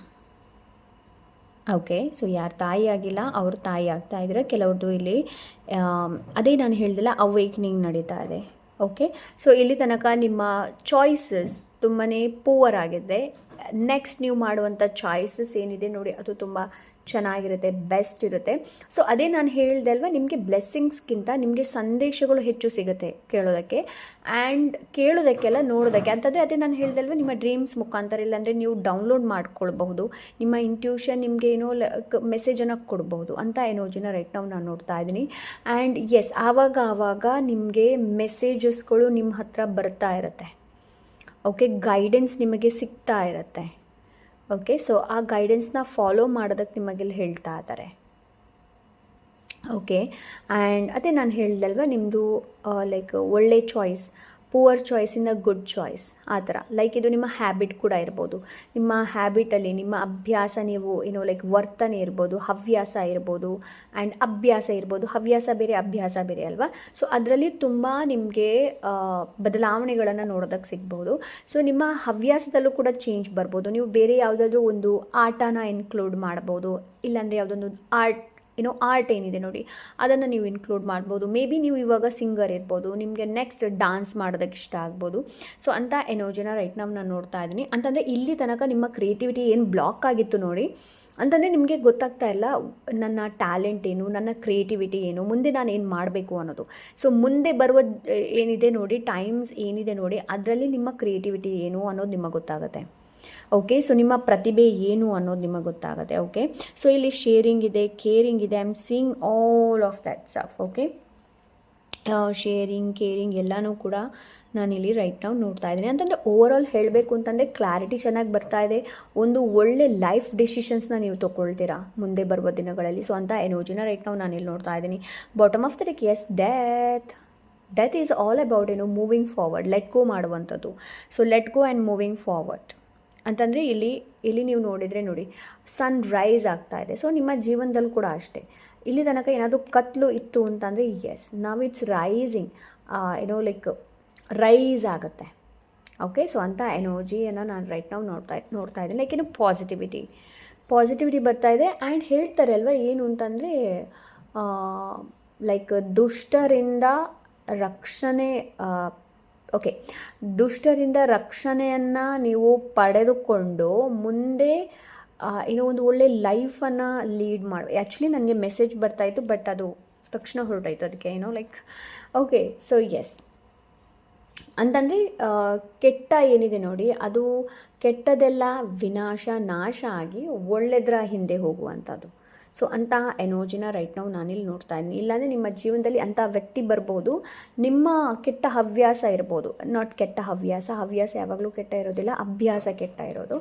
ಓಕೆ, ಸೊ ಯಾರು ತಾಯಿ ಆಗಿಲ್ಲ ಅವರು ತಾಯಿ ಆಗ್ತಾ ಇದ್ದಾರೆ. ಕೆಲವ್ರದ್ದು ಇಲ್ಲಿ ಅದೇ ನಾನು ಹೇಳ್ದಿಲ್ಲ, ಅವೇಕ್ನಿಂಗ್ ನಡೀತಾ ಇದೆ. ಓಕೆ, ಸೊ ಇಲ್ಲಿ ತನಕ ನಿಮ್ಮ ಚಾಯ್ಸಸ್ ತುಂಬಾ ಪೂವರ್ ಆಗಿದೆ. ನೆಕ್ಸ್ಟ್ ನೀವು ಮಾಡುವಂಥ ಚಾಯ್ಸಸ್ ಏನಿದೆ ನೋಡಿ, ಅದು ತುಂಬ ಚೆನ್ನಾಗಿರುತ್ತೆ, ಬೆಸ್ಟ್ ಇರುತ್ತೆ. ಸೊ ಅದೇ ನಾನು ಹೇಳ್ದೆ ಅಲ್ವಾ, ನಿಮಗೆ ಬ್ಲೆಸ್ಸಿಂಗ್ಸ್ಗಿಂತ ನಿಮಗೆ ಸಂದೇಶಗಳು ಹೆಚ್ಚು ಸಿಗುತ್ತೆ ಕೇಳೋದಕ್ಕೆ, ಆ್ಯಂಡ್ ಕೇಳೋದಕ್ಕೆಲ್ಲ ನೋಡೋದಕ್ಕೆ ಅಂತಂದರೆ ಅದೇ ನಾನು ಹೇಳ್ದೆ ಅಲ್ವಾ, ನಿಮ್ಮ ಡ್ರೀಮ್ಸ್ ಮುಖಾಂತರ, ಇಲ್ಲಾಂದರೆ ನೀವು ಡೌನ್ಲೋಡ್ ಮಾಡ್ಕೊಳ್ಬಹುದು, ನಿಮ್ಮ ಇಂಟ್ಯೂಷನ್ ನಿಮಗೆ ಮೆಸೇಜನ್ನು ಕೊಡಬಹುದು ಅಂತ ಎನರ್ಜಿನ ರೈಟ್ ನಾನು ನೋಡ್ತಾ ಇದ್ದೀನಿ. ಆ್ಯಂಡ್ ಎಸ್, ಆವಾಗ ನಿಮಗೆ ಮೆಸೇಜಸ್ಗಳು ನಿಮ್ಮ ಹತ್ರ ಬರ್ತಾ ಇರುತ್ತೆ. ಓಕೆ, ಗೈಡೆನ್ಸ್ ನಿಮಗೆ ಸಿಗ್ತಾ ಇರುತ್ತೆ. ಓಕೆ, ಸೊ ಆ ಗೈಡೆನ್ಸ್ನ ಫಾಲೋ ಮಾಡೋದಕ್ಕೆ ನಿಮಗಿಲ್ಲಿ ಹೇಳ್ತಾ ಇದ್ದಾರೆ. ಓಕೆ, ಆ್ಯಂಡ್ ಅದೇ ನಾನು ಹೇಳ್ದಲ್ವ, ನಿಮ್ಮದು ಲೈಕ್ ಒಳ್ಳೆ ಚಾಯ್ಸ್, ಪುವರ್ ಚಾಯ್ಸಿಂದ ಗುಡ್ ಚಾಯ್ಸ್ ಆ ಥರ. ಲೈಕ್ ಇದು ನಿಮ್ಮ ಹ್ಯಾಬಿಟ್ ಕೂಡ ಇರ್ಬೋದು. ನಿಮ್ಮ ಹ್ಯಾಬಿಟಲ್ಲಿ ನಿಮ್ಮ ಅಭ್ಯಾಸ, ನೀವು ಲೈಕ್ ವರ್ತನೆ ಇರ್ಬೋದು, ಹವ್ಯಾಸ ಇರ್ಬೋದು, ಆ್ಯಂಡ್ ಅಭ್ಯಾಸ ಇರ್ಬೋದು. ಹವ್ಯಾಸ ಬೇರೆ, ಅಭ್ಯಾಸ ಬೇರೆ ಅಲ್ವಾ. ಸೊ ಅದರಲ್ಲಿ ತುಂಬ ನಿಮಗೆ ಬದಲಾವಣೆಗಳನ್ನು ನೋಡೋದಕ್ಕೆ ಸಿಗ್ಬೋದು. ಸೊ ನಿಮ್ಮ ಹವ್ಯಾಸದಲ್ಲೂ ಕೂಡ ಚೇಂಜ್ ಬರ್ಬೋದು. ನೀವು ಬೇರೆ ಯಾವುದಾದ್ರೂ ಒಂದು ಆಟನ ಇನ್ಕ್ಲೂಡ್ ಮಾಡ್ಬೋದು, ಇಲ್ಲಾಂದರೆ ಯಾವುದೊಂದು ಆರ್ಟ್ ಏನಿದೆ ನೋಡಿ ಅದನ್ನು ನೀವು ಇನ್ಕ್ಲೂಡ್ ಮಾಡ್ಬೋದು. ಮೇ ಬಿ ನೀವು ಇವಾಗ ಸಿಂಗರ್ ಇರ್ಬೋದು, ನಿಮಗೆ ನೆಕ್ಸ್ಟ್ ಡಾನ್ಸ್ ಮಾಡೋದಕ್ಕೆ ಇಷ್ಟ ಆಗ್ಬೋದು. ಸೊ ಅಂಥ ಎನರ್ಜಿನ ರೈಟ್ ನಾವು ನಾನು ನೋಡ್ತಾ ಇದ್ದೀನಿ. ಅಂತಂದರೆ ಇಲ್ಲಿ ತನಕ ನಿಮ್ಮ ಕ್ರಿಯೇಟಿವಿಟಿ ಏನು ಬ್ಲಾಕ್ ಆಗಿತ್ತು ನೋಡಿ, ಅಂತಂದರೆ ನಿಮಗೆ ಗೊತ್ತಾಗ್ತಾ ಇಲ್ಲ ನನ್ನ ಟ್ಯಾಲೆಂಟ್ ಏನು, ನನ್ನ ಕ್ರಿಯೇಟಿವಿಟಿ ಏನು, ಮುಂದೆ ನಾನು ಏನು ಮಾಡಬೇಕು ಅನ್ನೋದು. ಸೊ ಮುಂದೆ ಬರುವ ಏನಿದೆ ನೋಡಿ, ಟೈಮ್ಸ್ ಏನಿದೆ ನೋಡಿ, ಅದರಲ್ಲಿ ನಿಮ್ಮ ಕ್ರಿಯೇಟಿವಿಟಿ ಏನು ಅನ್ನೋದು ನಿಮಗೆ ಗೊತ್ತಾಗುತ್ತೆ. ಓಕೆ, ಸೊ ನಿಮ್ಮ ಪ್ರತಿಭೆ ಏನು ಅನ್ನೋದು ನಿಮಗೆ ಗೊತ್ತಾಗುತ್ತೆ. ಓಕೆ, ಸೊ ಇಲ್ಲಿ ಶೇರಿಂಗ್ ಇದೆ, ಕೇರಿಂಗ್ ಇದೆ, I am seeing all of that stuff. Okay, sharing, caring ಎಲ್ಲನೂ ಕೂಡ ನಾನಿಲ್ಲಿ ರೈಟ್ ನಾವು ನೋಡ್ತಾ ಇದ್ದೀನಿ. ಅಂತಂದರೆ ಓವರಾಲ್ ಹೇಳಬೇಕು ಅಂತಂದರೆ ಕ್ಲಾರಿಟಿ ಚೆನ್ನಾಗಿ ಬರ್ತಾ ಇದೆ. ಒಂದು ಒಳ್ಳೆ ಲೈಫ್ ಡಿಸಿಷನ್ಸ್ನ ನೀವು ತೊಗೊಳ್ತೀರಾ ಮುಂದೆ ಬರುವ ದಿನಗಳಲ್ಲಿ. ಸೊ ಅಂಥ ಎನರ್ಜಿನ ರೈಟ್ ನಾವು ನಾನಿಲ್ಲಿ ನೋಡ್ತಾ ಇದ್ದೀನಿ. Bottom of the deck, yes, death is all about moving forward, let go ಮಾಡುವಂಥದ್ದು. So let go and moving forward ಅಂತಂದರೆ ಇಲ್ಲಿ ನೀವು ನೋಡಿದರೆ ನೋಡಿ ಸನ್ ರೈಸ್ ಆಗ್ತಾ ಇದೆ. ಸೊ ನಿಮ್ಮ ಜೀವನದಲ್ಲಿ ಕೂಡ ಅಷ್ಟೇ, ಇಲ್ಲಿ ತನಕ ಏನಾದರೂ ಕತ್ಲು ಇತ್ತು ಅಂತಂದರೆ ಎಸ್ ನಾವು ಇಟ್ಸ್ ರೈಸಿಂಗ್, ಲೈಕ್ ರೈಸ್ ಆಗುತ್ತೆ. ಓಕೆ, ಸೊ ಅಂಥ ಎನರ್ಜಿಯನ್ನು ನಾನು ರೈಟ್ ನಾವು ನೋಡ್ತಾ ಇದ್ದೀನಿ. ಲೈಕ್ ಪಾಸಿಟಿವಿಟಿ ಬರ್ತಾ ಇದೆ. ಆ್ಯಂಡ್ ಹೇಳ್ತಾರೆ ಅಲ್ವಾ ಏನು ಅಂತಂದರೆ ಲೈಕ್ ದುಷ್ಟರಿಂದ ರಕ್ಷಣೆಯನ್ನು ನೀವು ಪಡೆದುಕೊಂಡು ಮುಂದೆ ಒಂದು ಒಳ್ಳೆ ಲೈಫನ್ನು ಲೀಡ್ ಮಾಡಿ. ಆ್ಯಕ್ಚುಲಿ ನನಗೆ ಮೆಸೇಜ್ ಬರ್ತಾಯಿತ್ತು, ಬಟ್ ಅದು ತಕ್ಷಣ ಹೊರಟಾಯಿತು. ಅದಕ್ಕೆ ಲೈಕ್ ಓಕೆ, ಸೊ ಎಸ್ ಅಂತಂದರೆ ಕೆಟ್ಟ ಏನಿದೆ ನೋಡಿ, ಅದು ಕೆಟ್ಟದೆಲ್ಲ ನಾಶ ಆಗಿ ಒಳ್ಳೆದರ ಹಿಂದೆ ಹೋಗುವಂಥದ್ದು. ಸೊ ಅಂತಹ ಎನರ್ಜಿನ ರೈಟ್ ನಾವು ನಾನಿಲ್ಲಿ ನೋಡ್ತಾ ಇದ್ದೀನಿ. ಇಲ್ಲಾಂದರೆ ನಿಮ್ಮ ಜೀವನದಲ್ಲಿ ಅಂಥ ವ್ಯಕ್ತಿ ಬರ್ಬೋದು, ನಿಮ್ಮ ಕೆಟ್ಟ ಹವ್ಯಾಸ ಇರ್ಬೋದು. ಕೆಟ್ಟ ಹವ್ಯಾಸ ಯಾವಾಗಲೂ ಕೆಟ್ಟ ಇರೋದಿಲ್ಲ, ಅಭ್ಯಾಸ ಕೆಟ್ಟ ಇರೋದು.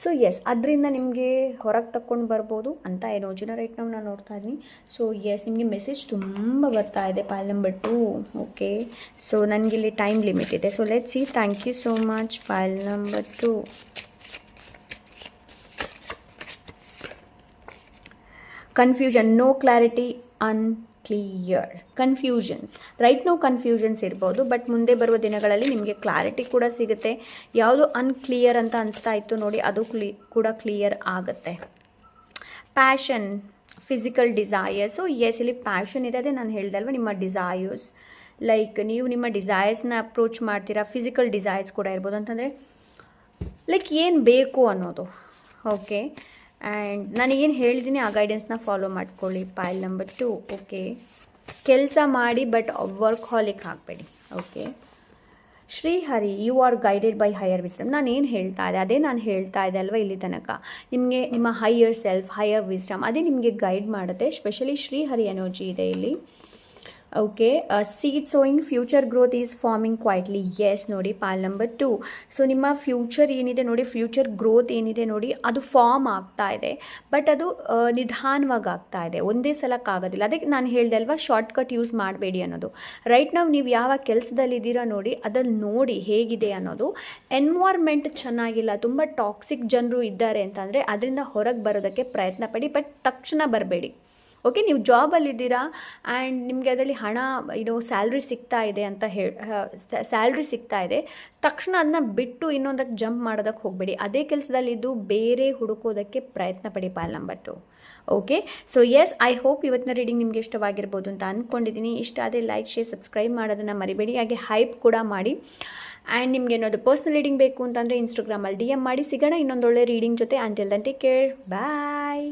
ಸೊ ಎಸ್, ಅದರಿಂದ ನಿಮಗೆ ಹೊರಗೆ ತಕ್ಕೊಂಡು ಬರ್ಬೋದು. ಅಂಥ ಎನರ್ಜಿನ ರೈಟ್ ನಾವು ನಾನು ನೋಡ್ತಾ ಇದ್ದೀನಿ. ಸೊ ಎಸ್, ನಿಮಗೆ ಮೆಸೇಜ್ ತುಂಬ ಬರ್ತಾ ಇದೆ. File number 2. ಓಕೆ, ಸೊ ನನಗಿಲ್ಲಿ ಟೈಮ್ ಲಿಮಿಟ್ ಇದೆ. So let's see. Thank you so much. ಪೈಲ್ number 2. Confusion, no clarity, unclear, confusions. Right ನಾವು ಕನ್ಫ್ಯೂಷನ್ಸ್ ಇರ್ಬೋದು, ಬಟ್ ಮುಂದೆ ಬರುವ ದಿನಗಳಲ್ಲಿ ನಿಮಗೆ ಕ್ಲಾರಿಟಿ ಕೂಡ ಸಿಗುತ್ತೆ. ಯಾವುದು ಅನ್ಕ್ಲಿಯರ್ ಅಂತ ಅನಿಸ್ತಾ ಇತ್ತು ನೋಡಿ, ಅದು ಕೂಡ ಕ್ಲಿಯರ್ ಆಗುತ್ತೆ. Passion, physical desires. So yes, ಇಲ್ಲಿ ಪ್ಯಾಷನ್ ಇದೆ, ಅದೇ ನಾನು ಹೇಳ್ದೆ ಅಲ್ವಾ, ನಿಮ್ಮ ಡಿಸೈರ್ಸ್. ಲೈಕ್ ನೀವು ನಿಮ್ಮ ಡಿಸೈರ್ಸ್ನ ಅಪ್ರೋಚ್ ಮಾಡ್ತೀರಾ. ಫಿಸಿಕಲ್ ಡಿಸೈರ್ಸ್ ಕೂಡ ಇರ್ಬೋದು, ಅಂತಂದರೆ ಲೈಕ್ ಏನು ಬೇಕು ಅನ್ನೋದು. ಓಕೆ, ಆ್ಯಂಡ್ ನನಗೇನು ಹೇಳಿದ್ದೀನಿ ಆ ಗೈಡೆನ್ಸ್ನ ಫಾಲೋ ಮಾಡ್ಕೊಳ್ಳಿ. ಪೈಲ್ ನಂಬರ್ 2. ಓಕೆ, ಕೆಲಸ ಮಾಡಿ ಬಟ್ ವರ್ಕ್ಹಾಲಿಕ್ ಆಗಬೇಡಿ. Okay, Shrihari, you are guided by higher wisdom. ನಾನು ಏನು ಹೇಳ್ತಾ ಇದ್ದೆ ಅದೇ ನಾನು ಹೇಳ್ತಾ ಇದ್ದೆ ಅಲ್ವಾ ಇಲ್ಲಿ ತನಕ. ನಿಮಗೆ ನಿಮ್ಮ ಹೈಯರ್ ಸೆಲ್ಫ್, ಹೈಯರ್ ವಿಸ್ಡಮ್ ಅದೇ ನಿಮಗೆ ಗೈಡ್ ಮಾಡುತ್ತೆ. ಸ್ಪೆಷಲಿ ಶ್ರೀಹರಿ ಎನರ್ಜಿ ಇದೆ ಇಲ್ಲಿ. Okay, seed sowing, future growth is forming quietly. Yes ನೋಡಿ, ಪೈಲ್ ನಂಬರ್ 2. ಸೊ ನಿಮ್ಮ ಫ್ಯೂಚರ್ ಏನಿದೆ ನೋಡಿ, ಫ್ಯೂಚರ್ ಗ್ರೋತ್ ಏನಿದೆ ನೋಡಿ, ಅದು ಫಾರ್ಮ್ ಆಗ್ತಾ ಇದೆ. ಬಟ್ ಅದು ನಿಧಾನವಾಗಿ ಆಗ್ತಾ ಇದೆ, ಒಂದೇ ಸಲಕ್ಕಾಗೋದಿಲ್ಲ. ಅದಕ್ಕೆ ನಾನು ಹೇಳ್ದೆ ಅಲ್ವಾ, ಶಾರ್ಟ್ಕಟ್ ಯೂಸ್ ಮಾಡಬೇಡಿ ಅನ್ನೋದು. ರೈಟ್ ನೀವು ಯಾವ ಕೆಲಸದಲ್ಲಿದ್ದೀರಾ ನೋಡಿ, ಅದಲ್ಲಿ ನೋಡಿ ಹೇಗಿದೆ ಅನ್ನೋದು. ಎನ್ವೈರ್ಮೆಂಟ್ ಚೆನ್ನಾಗಿಲ್ಲ, ತುಂಬ ಟಾಕ್ಸಿಕ್ ಜನರು ಇದ್ದಾರೆ ಅಂತಂದರೆ ಅದರಿಂದ ಹೊರಗೆ ಬರೋದಕ್ಕೆ ಪ್ರಯತ್ನ ಪಡಿ, ಬಟ್ ತಕ್ಷಣ ಬರಬೇಡಿ. ಓಕೆ, ನೀವು ಜಾಬಲ್ಲಿದ್ದೀರಾ ಆ್ಯಂಡ್ ನಿಮಗೆ ಅದರಲ್ಲಿ ಹಣ ಸ್ಯಾಲ್ರಿ ಸಿಗ್ತಾ ಇದೆ ಅಂತ ಸ್ಯಾಲ್ರಿ ಸಿಗ್ತಾ ಇದೆ, ತಕ್ಷಣ ಅದನ್ನ ಬಿಟ್ಟು ಇನ್ನೊಂದಕ್ಕೆ ಜಂಪ್ ಮಾಡೋದಕ್ಕೆ ಹೋಗಬೇಡಿ. ಅದೇ ಕೆಲಸದಲ್ಲಿದ್ದು ಬೇರೆ ಹುಡುಕೋದಕ್ಕೆ ಪ್ರಯತ್ನ ಪಡಿ. Pile number 2. Okay, so yes, I hope ಇವತ್ತಿನ ರೀಡಿಂಗ್ ನಿಮಗೆ ಇಷ್ಟವಾಗಿರ್ಬೋದು ಅಂತ ಅಂದ್ಕೊಂಡಿದ್ದೀನಿ. ಇಷ್ಟ ಆದರೆ ಲೈಕ್, ಶೇರ್, ಸಬ್ಸ್ಕ್ರೈಬ್ ಮಾಡೋದನ್ನು ಮರಿಬೇಡಿ. ಹಾಗೆ ಹೈಪ್ ಕೂಡ ಮಾಡಿ. ಆ್ಯಂಡ್ ನಿಮ್ಗೆ ಏನಾದರೂ ಪರ್ಸ್ನಲ್ ರೀಡಿಂಗ್ ಬೇಕು ಅಂತಂದರೆ ಇನ್ಸ್ಟಾಗ್ರಾಮಲ್ಲಿ DM ಮಾಡಿ. ಸಿಗೋಣ ಇನ್ನೊಂದು ಒಳ್ಳೆ ರೀಡಿಂಗ್ ಜೊತೆ. ಅಂಟಿಲ್ ದೆನ್ ಟೇಕ್ ಕೇರ್, ಬಾಯ್.